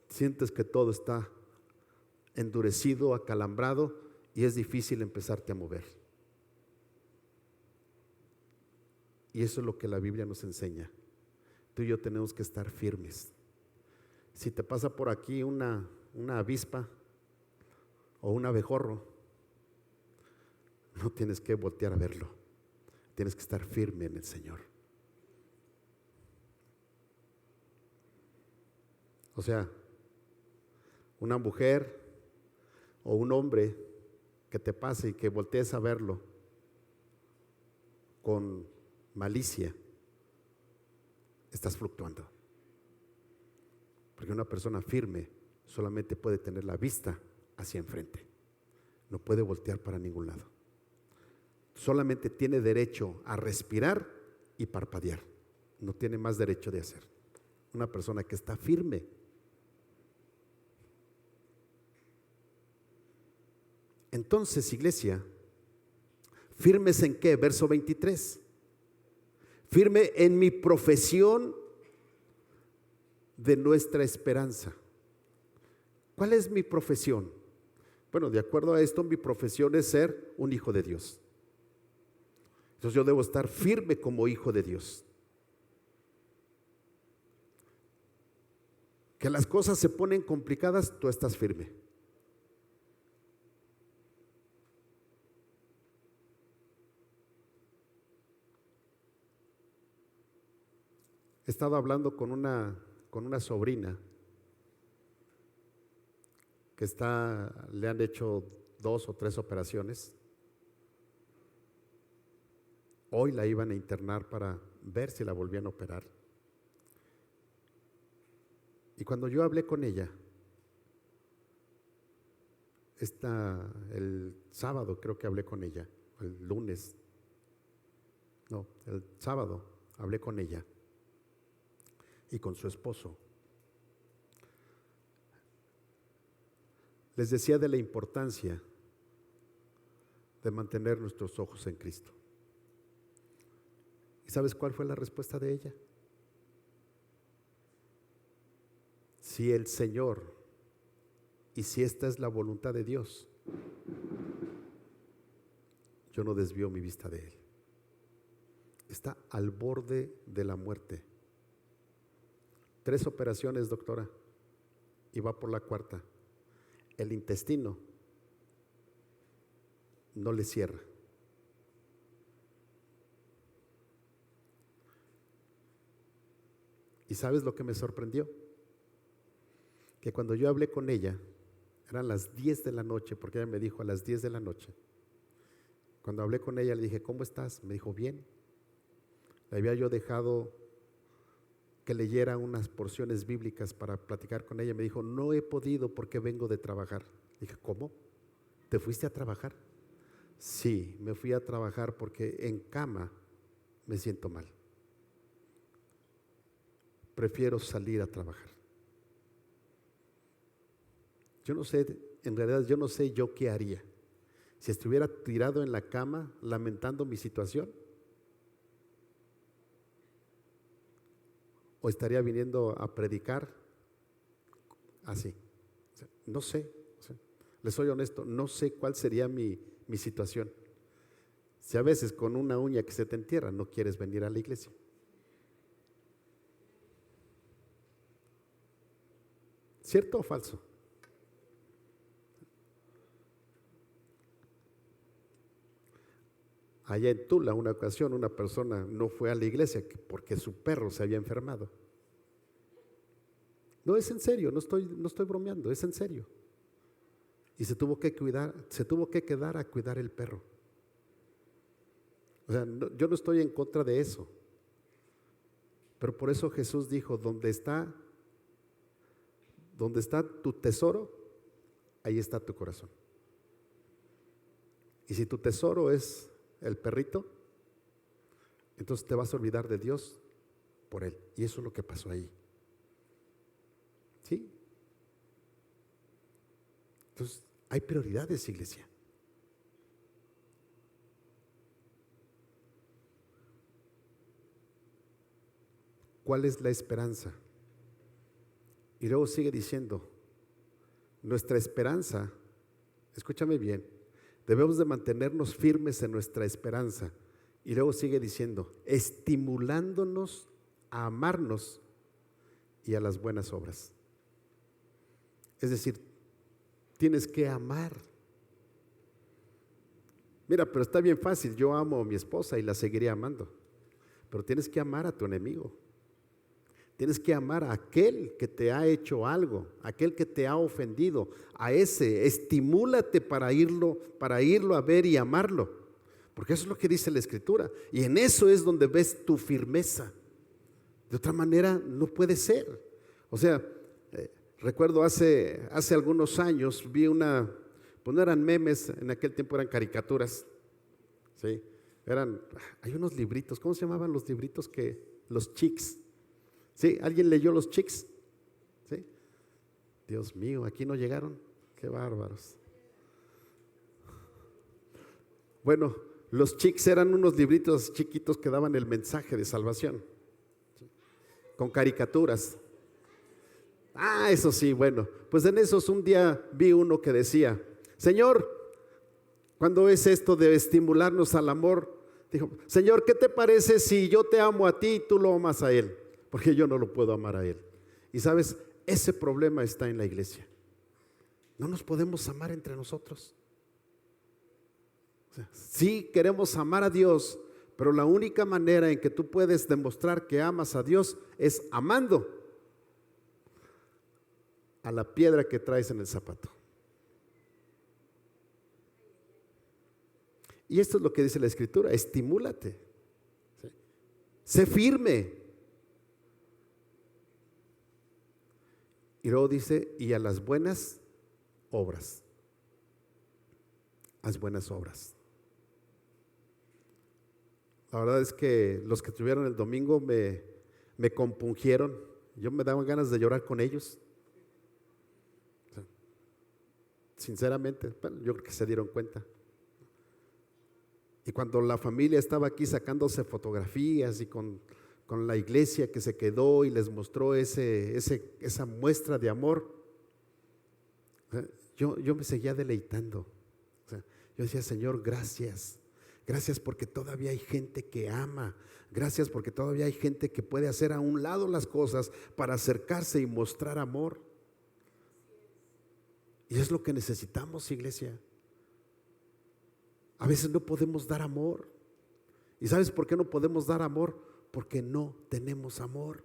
sientes que todo está endurecido, acalambrado y es difícil empezarte a mover. Y eso es lo que la Biblia nos enseña. Tú y yo tenemos que estar firmes. Si te pasa por aquí una avispa o un abejorro, no tienes que voltear a verlo. Tienes que estar firme en el Señor. O sea, una mujer o un hombre que te pase y que voltees a verlo con malicia, estás fluctuando. Porque una persona firme solamente puede tener la vista hacia enfrente, no puede voltear para ningún lado. Solamente tiene derecho a respirar y parpadear, no tiene más derecho de hacer. Una persona que está firme. Entonces, iglesia, ¿firmes en qué? Verso 23. Firme en mi profesión de nuestra esperanza. ¿Cuál es mi profesión? Bueno, de acuerdo a esto, mi profesión es ser un hijo de Dios. Entonces yo debo estar firme como hijo de Dios. Que las cosas se ponen complicadas, tú estás firme. He estado hablando con una sobrina que le han hecho 2 o 3 operaciones. Hoy la iban a internar para ver si la volvían a operar. Y cuando yo hablé con ella, el sábado creo que hablé con ella, el sábado hablé con ella y con su esposo. Les decía de la importancia de mantener nuestros ojos en Cristo. ¿Y sabes cuál fue la respuesta de ella? Si el Señor, y si esta es la voluntad de Dios, yo no desvío mi vista de Él. Está al borde de la muerte. 3 operaciones, doctora, y va por la 4ª. El intestino no le cierra. ¿Y sabes lo que me sorprendió? Que cuando yo hablé con ella, eran las 10 de la noche, porque ella me dijo a las 10 de la noche. Cuando hablé con ella le dije, ¿cómo estás? Me dijo, bien. Le había yo dejado que leyera unas porciones bíblicas para platicar con ella. Me dijo, no he podido porque vengo de trabajar. Dije, ¿cómo? ¿Te fuiste a trabajar? Sí, me fui a trabajar porque en cama me siento mal. Prefiero salir a trabajar. Yo no sé, en realidad yo no sé yo qué haría. Si estuviera tirado en la cama lamentando mi situación, o estaría viniendo a predicar así. No sé, les soy honesto, no sé cuál sería mi situación. Si a veces con una uña que se te entierra no quieres venir a la iglesia. ¿Cierto o falso? Allá en Tula, una ocasión, una persona no fue a la iglesia porque su perro se había enfermado. No, es en serio, no estoy bromeando, es en serio. Y se tuvo que quedar a cuidar el perro. O sea, yo no estoy en contra de eso. Pero por eso Jesús dijo, donde está tu tesoro, ahí está tu corazón. Y si tu tesoro es el perrito, entonces te vas a olvidar de Dios por él. Y eso es lo que pasó ahí. ¿Sí? Entonces, hay prioridades, iglesia. ¿Cuál es la esperanza? Y luego sigue diciendo, nuestra esperanza, escúchame bien, debemos de mantenernos firmes en nuestra esperanza. Y luego sigue diciendo, estimulándonos a amarnos y a las buenas obras. Es decir, tienes que amar. Mira, pero está bien fácil, yo amo a mi esposa y la seguiré amando, pero tienes que amar a tu enemigo. Tienes que amar a aquel que te ha hecho algo, aquel que te ha ofendido, a ese, estimúlate para irlo a ver y amarlo, porque eso es lo que dice la Escritura, y en eso es donde ves tu firmeza. De otra manera no puede ser. O sea, recuerdo hace algunos años vi pues no eran memes, en aquel tiempo eran caricaturas, ¿sí? Hay unos libritos, ¿cómo se llamaban los libritos los Chics? ¿Sí? ¿Alguien leyó los Chics? ¿Sí? Dios mío, aquí no llegaron, qué bárbaros. Bueno, los Chics eran unos libritos chiquitos que daban el mensaje de salvación, ¿sí? Con caricaturas. Eso sí, bueno, pues en esos un día vi uno que decía, Señor, ¿cuándo es esto de estimularnos al amor? Dijo, Señor, ¿qué te parece si yo te amo a ti y tú lo amas a Él? Porque yo no lo puedo amar a Él. Y sabes, ese problema está en la iglesia. No nos podemos amar entre nosotros. O sea, sí queremos amar a Dios, pero la única manera en que tú puedes demostrar que amas a Dios es amando a la piedra que traes en el zapato. Y esto es lo que dice la Escritura, estimúlate, ¿sí? Sé firme. Y luego dice, y a las buenas obras. Las buenas obras. La verdad es que los que estuvieron el domingo me compungieron. Yo me daban ganas de llorar con ellos. O sea, sinceramente, bueno, yo creo que se dieron cuenta. Y cuando la familia estaba aquí sacándose fotografías y con la iglesia que se quedó y les mostró esa muestra de amor, yo me seguía deleitando. O sea, yo decía, Señor, gracias porque todavía hay gente que ama, gracias porque todavía hay gente que puede hacer a un lado las cosas para acercarse y mostrar amor. Y es lo que necesitamos, iglesia. A veces no podemos dar amor. ¿Y sabes por qué no podemos dar amor? Porque no tenemos amor.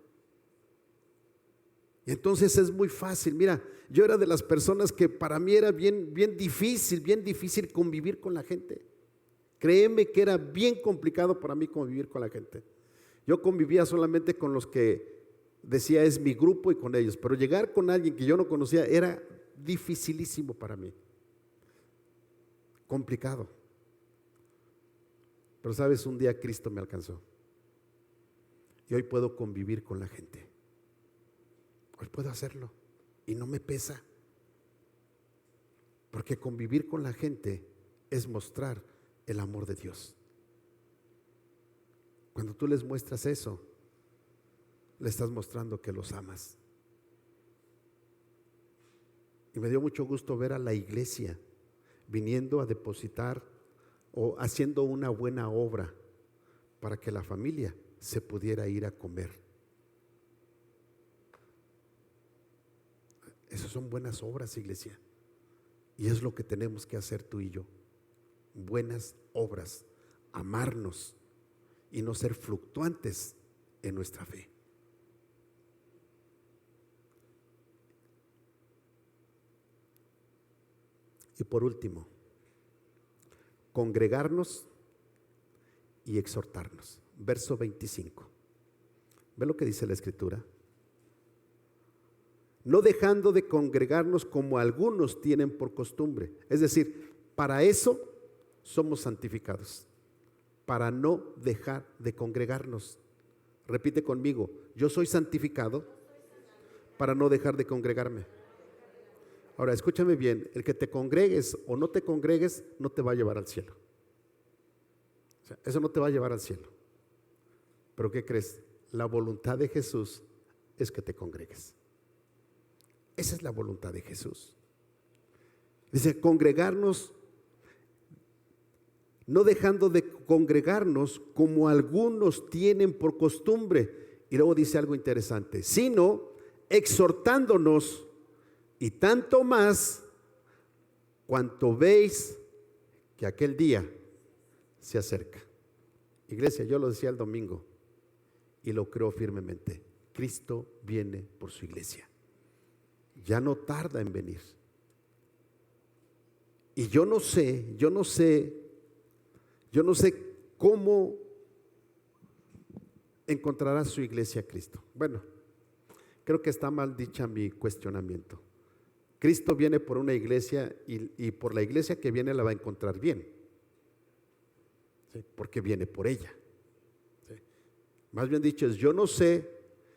Y entonces es muy fácil. Mira, yo era de las personas que para mí era bien difícil convivir con la gente. Créeme que era bien complicado para mí convivir con la gente. Yo convivía solamente con los que decía es mi grupo y con ellos, pero llegar con alguien que yo no conocía era dificilísimo para mí. Complicado. Pero sabes, un día Cristo me alcanzó. Y hoy puedo convivir con la gente. Hoy puedo hacerlo y no me pesa. Porque convivir con la gente es mostrar el amor de Dios. Cuando tú les muestras eso, le estás mostrando que los amas. Y me dio mucho gusto ver a la iglesia viniendo a depositar o haciendo una buena obra para que la familia se pudiera ir a comer. Esas son buenas obras, iglesia. Y es lo que tenemos que hacer tú y yo. Buenas obras, amarnos y no ser fluctuantes en nuestra fe. Y por último, congregarnos y exhortarnos. Verso 25. ¿Ve lo que dice la Escritura? No dejando de congregarnos como algunos tienen por costumbre. Es decir, para eso somos santificados, para no dejar de congregarnos. Repite conmigo, yo soy santificado para no dejar de congregarme. Ahora, escúchame bien, el que te congregues o no te congregues no te va a llevar al cielo. O sea, eso no te va a llevar al cielo. Pero ¿qué crees? La voluntad de Jesús es que te congregues. Esa es la voluntad de Jesús. Dice, congregarnos, no dejando de congregarnos como algunos tienen por costumbre. Y luego dice algo interesante, sino exhortándonos, y tanto más cuanto veis que aquel día se acerca. Iglesia, yo lo decía el domingo y lo creo firmemente. Cristo viene por su iglesia. Ya no tarda en venir. Y yo no sé cómo encontrará su iglesia Cristo. Bueno, creo que está mal dicha mi cuestionamiento. Cristo viene por una iglesia y por la iglesia que viene la va a encontrar bien, ¿sí? Porque viene por ella, ¿sí? Más bien dicho, yo no sé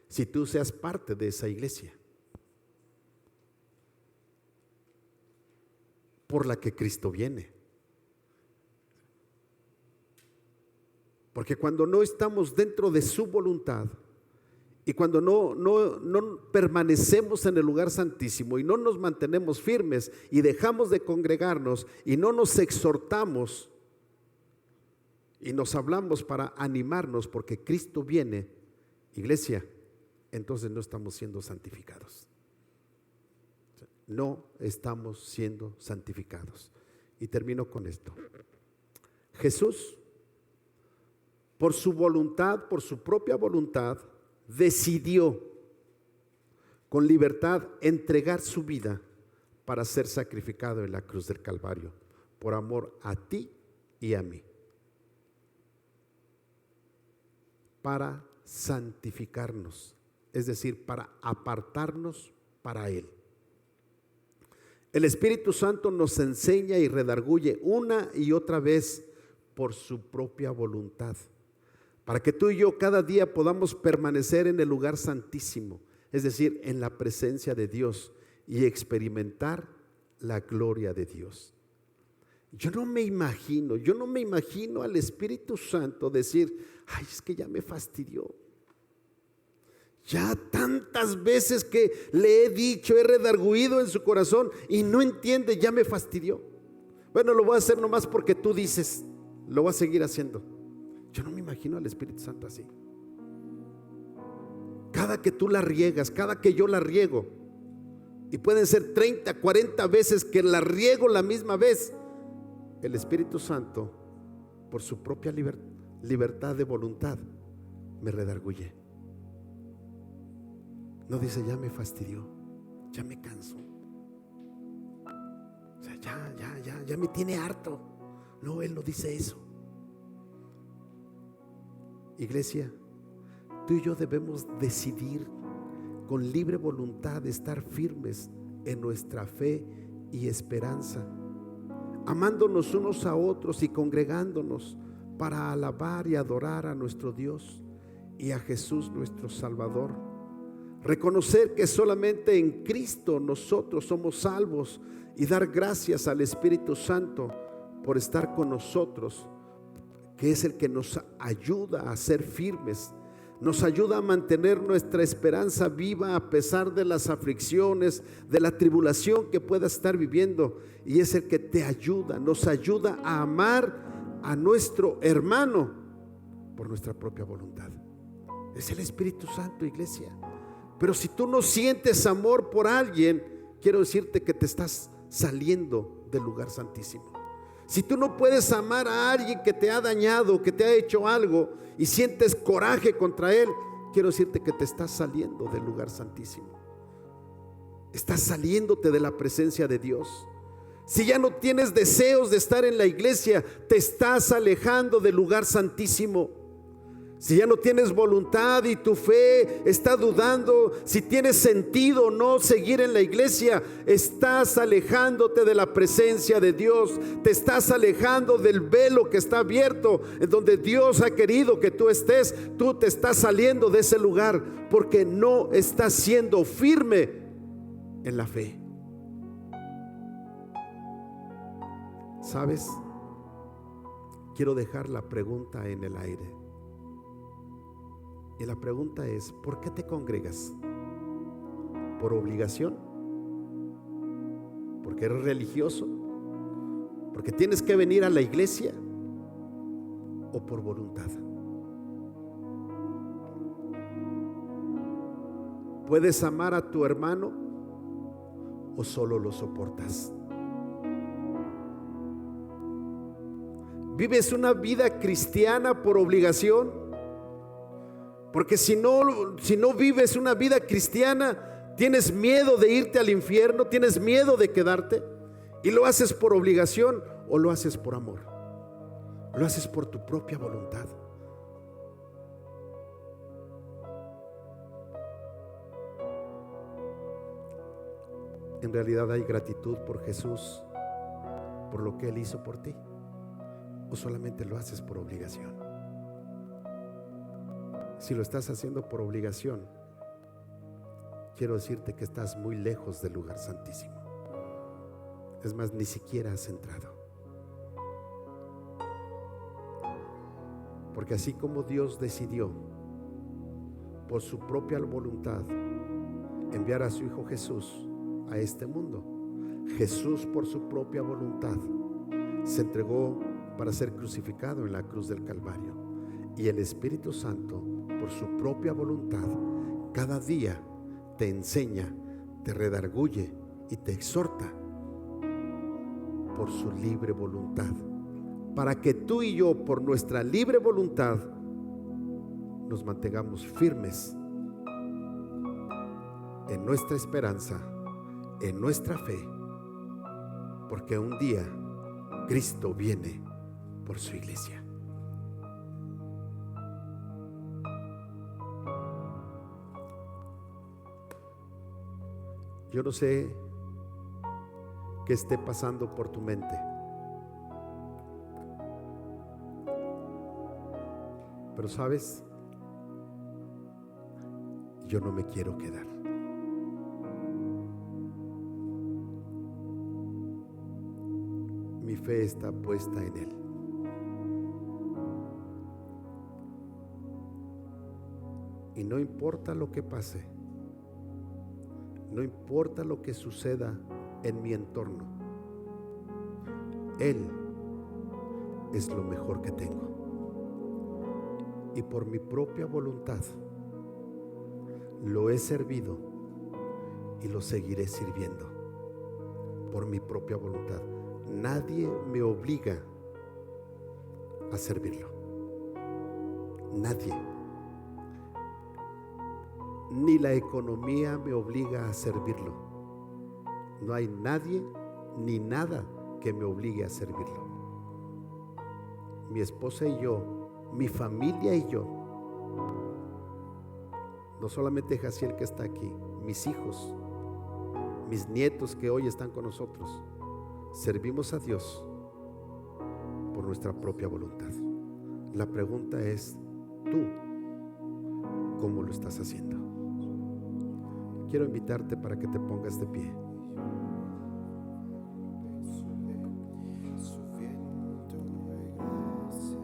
si tú seas parte de esa iglesia por la que Cristo viene. Porque cuando no estamos dentro de su voluntad y cuando no permanecemos en el lugar santísimo y no nos mantenemos firmes y dejamos de congregarnos y no nos exhortamos y nos hablamos para animarnos porque Cristo viene, iglesia, entonces no estamos siendo santificados. No estamos siendo santificados. Y termino con esto. Jesús, por su voluntad, por su propia voluntad, decidió con libertad entregar su vida para ser sacrificado en la cruz del Calvario, por amor a ti y a mí, para santificarnos, es decir, para apartarnos para Él. El Espíritu Santo nos enseña y redarguye una y otra vez por su propia voluntad, para que tú y yo cada día podamos permanecer en el lugar santísimo, es decir, en la presencia de Dios y experimentar la gloria de Dios. Yo no me imagino al Espíritu Santo decir, ay, es que ya me fastidió. Ya tantas veces que le he dicho, he redarguido en su corazón y no entiende, ya me fastidió. Bueno, lo voy a hacer nomás porque tú dices, lo voy a seguir haciendo. Yo no me imagino al Espíritu Santo así. Cada que tú la riegas, cada que yo la riego, y pueden ser 30, 40 veces que la riego la misma vez, el Espíritu Santo, por su propia libertad de voluntad, me redarguye. No dice, ya me fastidió, ya me canso, o sea, ya me tiene harto. No, Él no dice eso. Iglesia, tú y yo debemos decidir con libre voluntad estar firmes en nuestra fe y esperanza, amándonos unos a otros y congregándonos para alabar y adorar a nuestro Dios y a Jesús nuestro Salvador. Reconocer que solamente en Cristo nosotros somos salvos y dar gracias al Espíritu Santo por estar con nosotros, que es el que nos ayuda a ser firmes, nos ayuda a mantener nuestra esperanza viva a pesar de las aflicciones, de la tribulación que pueda estar viviendo, y es el que te ayuda, nos ayuda a amar a nuestro hermano por nuestra propia voluntad. Es el Espíritu Santo, iglesia. Pero si tú no sientes amor por alguien, quiero decirte que te estás saliendo del lugar santísimo. Si tú no puedes amar a alguien que te ha dañado, que te ha hecho algo y sientes coraje contra él, quiero decirte que te estás saliendo del lugar santísimo. Estás saliéndote de la presencia de Dios. Si ya no tienes deseos de estar en la iglesia, te estás alejando del lugar santísimo. Si ya no tienes voluntad y tu fe está dudando si tiene sentido o no seguir en la iglesia, estás alejándote de la presencia de Dios. Te estás alejando del velo que está abierto, en donde Dios ha querido que tú estés. Tú te estás saliendo de ese lugar porque no estás siendo firme en la fe. ¿Sabes? Quiero dejar la pregunta en el aire. Y la pregunta es: ¿por qué te congregas? ¿Por obligación? ¿Porque eres religioso? ¿Porque tienes que venir a la iglesia? ¿O por voluntad? ¿Puedes amar a tu hermano o solo lo soportas? ¿Vives una vida cristiana por obligación? Porque si no vives una vida cristiana, tienes miedo de irte al infierno, tienes miedo de quedarte, y lo haces por obligación o lo haces por amor, lo haces por tu propia voluntad. En realidad hay gratitud por Jesús, por lo que Él hizo por ti, o solamente lo haces por obligación. Si lo estás haciendo por obligación, quiero decirte que estás muy lejos del lugar santísimo. Es más, ni siquiera has entrado. Porque así como Dios decidió por su propia voluntad enviar a su Hijo Jesús a este mundo, Jesús por su propia voluntad se entregó para ser crucificado en la cruz del Calvario, y el Espíritu Santo por su propia voluntad cada día te enseña, te redarguye y te exhorta por su libre voluntad, para que tú y yo, por nuestra libre voluntad, nos mantengamos firmes en nuestra esperanza, en nuestra fe, porque un día Cristo viene por su iglesia. Yo no sé qué esté pasando por tu mente, pero sabes, yo no me quiero quedar. Mi fe está puesta en Él. Y no importa lo que pase, no importa lo que suceda en mi entorno, Él es lo mejor que tengo. Y por mi propia voluntad lo he servido y lo seguiré sirviendo. Por mi propia voluntad. Nadie me obliga a servirlo. Nadie. Ni la economía me obliga a servirlo. No hay nadie ni nada que me obligue a servirlo. Mi esposa y yo, mi familia y yo, no solamente Jaciel que está aquí, mis hijos, mis nietos que hoy están con nosotros, servimos a Dios por nuestra propia voluntad. La pregunta es, ¿tú cómo lo estás haciendo? Quiero invitarte para que te pongas de pie.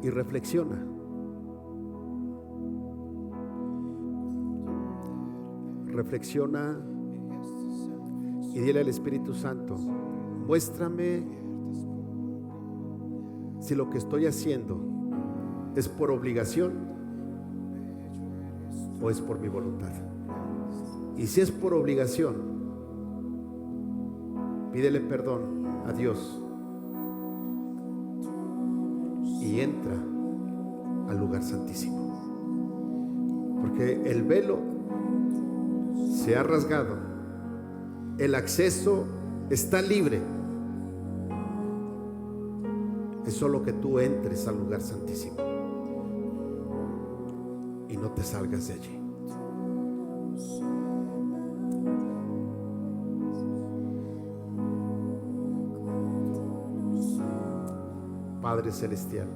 Y reflexiona. Reflexiona y dile al Espíritu Santo: muéstrame si lo que estoy haciendo es por obligación o es por mi voluntad. Y si es por obligación, pídele perdón a Dios y entra al lugar santísimo. Porque el velo se ha rasgado, el acceso está libre. Es solo que tú entres al lugar santísimo y no te salgas de allí. Padre Celestial,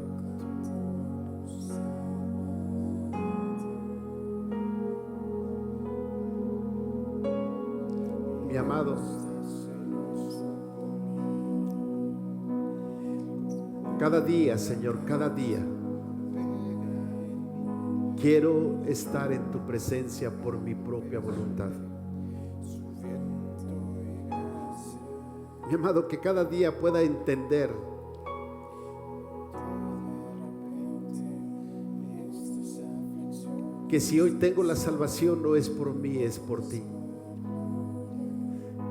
mi amado, cada día, Señor, cada día quiero estar en tu presencia por mi propia voluntad. Mi amado, que cada día pueda entender que si hoy tengo la salvación no es por mí, es por ti.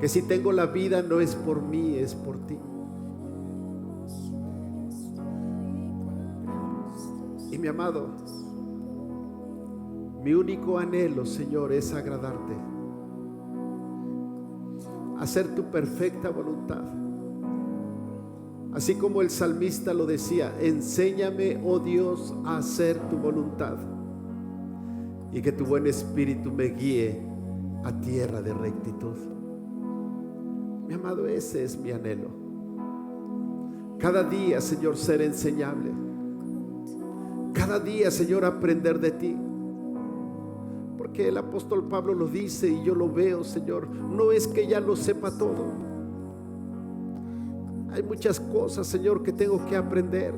Que si tengo la vida no es por mí, es por ti. Y mi amado, mi único anhelo, Señor, es agradarte, hacer tu perfecta voluntad. Así como el salmista lo decía: enséñame, oh Dios, a hacer tu voluntad, y que tu buen espíritu me guíe a tierra de rectitud. Mi amado, ese es mi anhelo. Cada día, Señor, ser enseñable. Cada día, Señor, aprender de ti. Porque el apóstol Pablo lo dice y yo lo veo, Señor. No es que ya lo sepa todo. Hay muchas cosas, Señor, que tengo que aprender.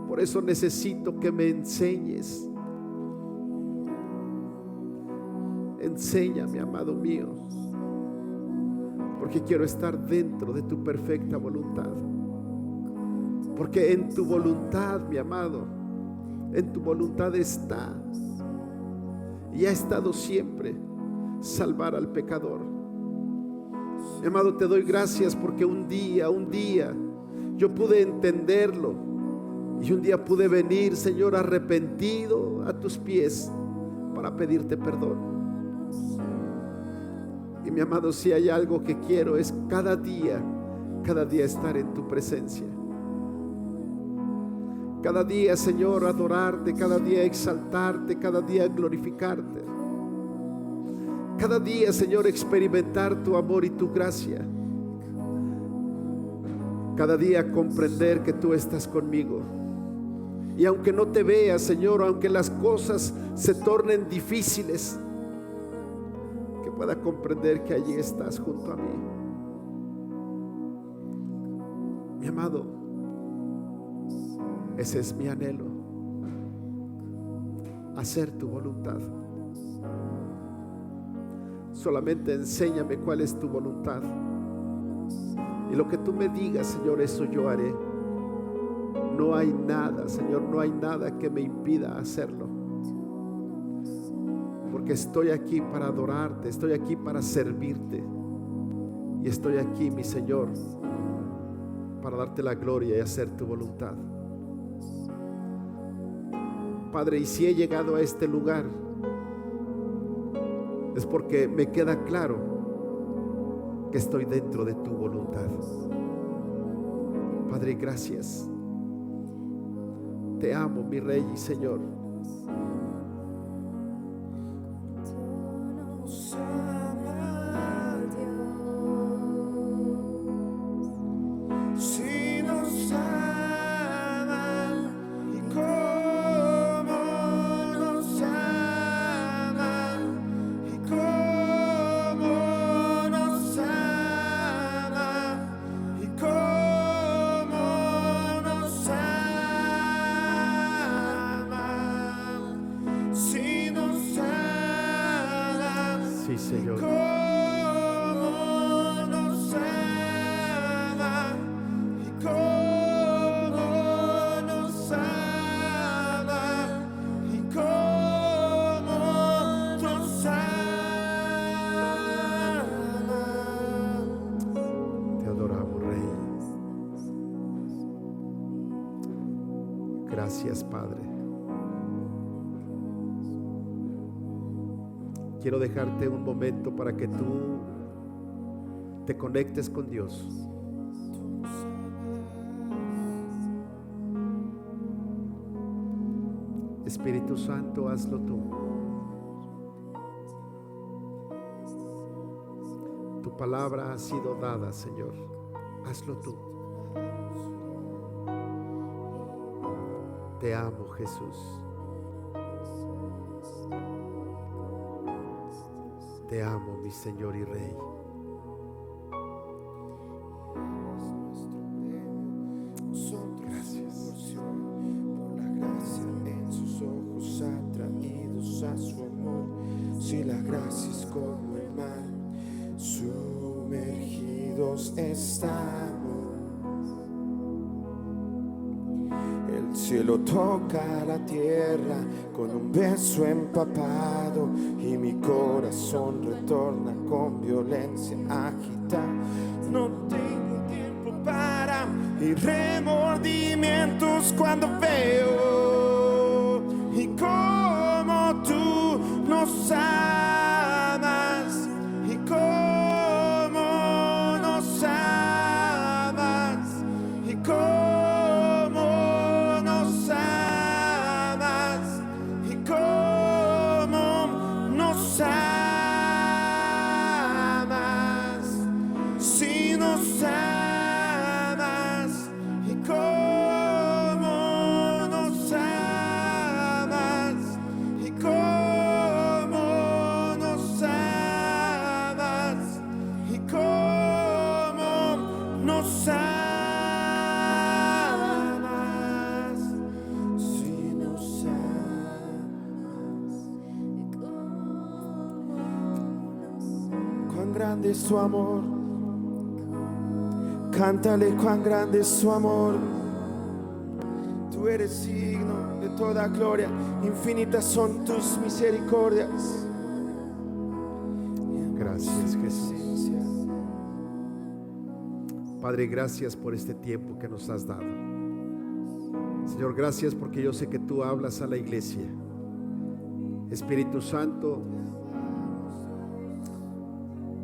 Por eso necesito que me enseñes. Enséñame, amado mío, porque quiero estar dentro de tu perfecta voluntad. Porque en tu voluntad, mi amado, en tu voluntad está, y ha estado siempre, salvar al pecador. Mi amado, te doy gracias porque un día yo pude entenderlo, y un día pude venir, Señor, arrepentido a tus pies para pedirte perdón. Y mi amado, si hay algo que quiero es cada día estar en tu presencia. Cada día, Señor, adorarte, cada día exaltarte, cada día glorificarte. Cada día, Señor, experimentar tu amor y tu gracia. Cada día comprender que tú estás conmigo. Y aunque no te vea, Señor, aunque las cosas se tornen difíciles, pueda comprender que allí estás junto a mí. Mi amado, ese es mi anhelo, hacer tu voluntad. Solamente enséñame cuál es tu voluntad, y lo que tú me digas, Señor, eso yo haré. No hay nada, Señor, no hay nada que me impida hacerlo. Porque estoy aquí para adorarte, estoy aquí para servirte, y estoy aquí, mi Señor, para darte la gloria y hacer tu voluntad. Padre, y si he llegado a este lugar es porque me queda claro que estoy dentro de tu voluntad. Padre, gracias. Te amo, mi Rey y Señor. Gracias, Padre. Quiero dejarte un momento para que tú te conectes con Dios. Espíritu Santo, hazlo tú. Tu palabra ha sido dada, Señor. Hazlo tú. Te amo, Jesús. Te amo, mi Señor y Rey. Gracias. Por la gracia en sus ojos atraídos a su amor. Si la gracia es como el mar, sumergidos estamos. El cielo toca la tierra con un beso empapado y mi corazón retorna con violencia agitada. No tengo tiempo para y remordimientos cuando veo y como tú nos amas y como nos amas y como nos amas y como nos amas, si nos amas y como nos amas y como nos amas y como nos amas, si nos amas. Cuán grande es tu amor, cántale cuán grande es tu amor. Tú eres digno de toda gloria, infinitas son tus misericordias. Gracias, Jesús. Padre, gracias por este tiempo que nos has dado. Señor, gracias porque yo sé que tú hablas a la iglesia. Espíritu Santo,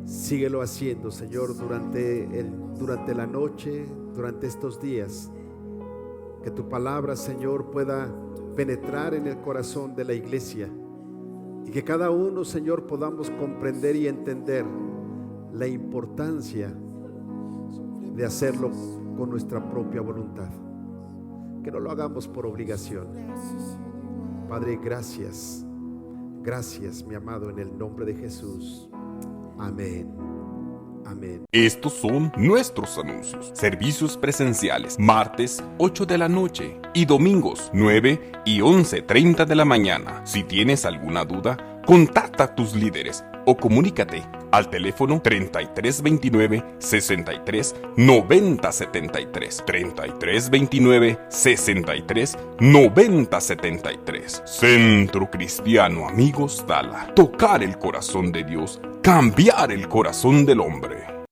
síguelo haciendo, Señor, durante la noche, durante estos días. Que tu palabra, Señor, pueda penetrar en el corazón de la iglesia. Y que cada uno, Señor, podamos comprender y entender la importancia de hacerlo con nuestra propia voluntad. Que no lo hagamos por obligación. Padre, gracias. Gracias, mi amado, en el nombre de Jesús. Amén. Amén. Estos son nuestros anuncios. Servicios presenciales, martes 8 de la noche y domingos 9 y 11:30 de la mañana. Si tienes alguna duda, contacta a tus líderes o comunícate al teléfono 3329 63 90 73, 3329 63 90 73. Centro Cristiano Amigos Dala. Tocar el corazón de Dios, cambiar el corazón del hombre.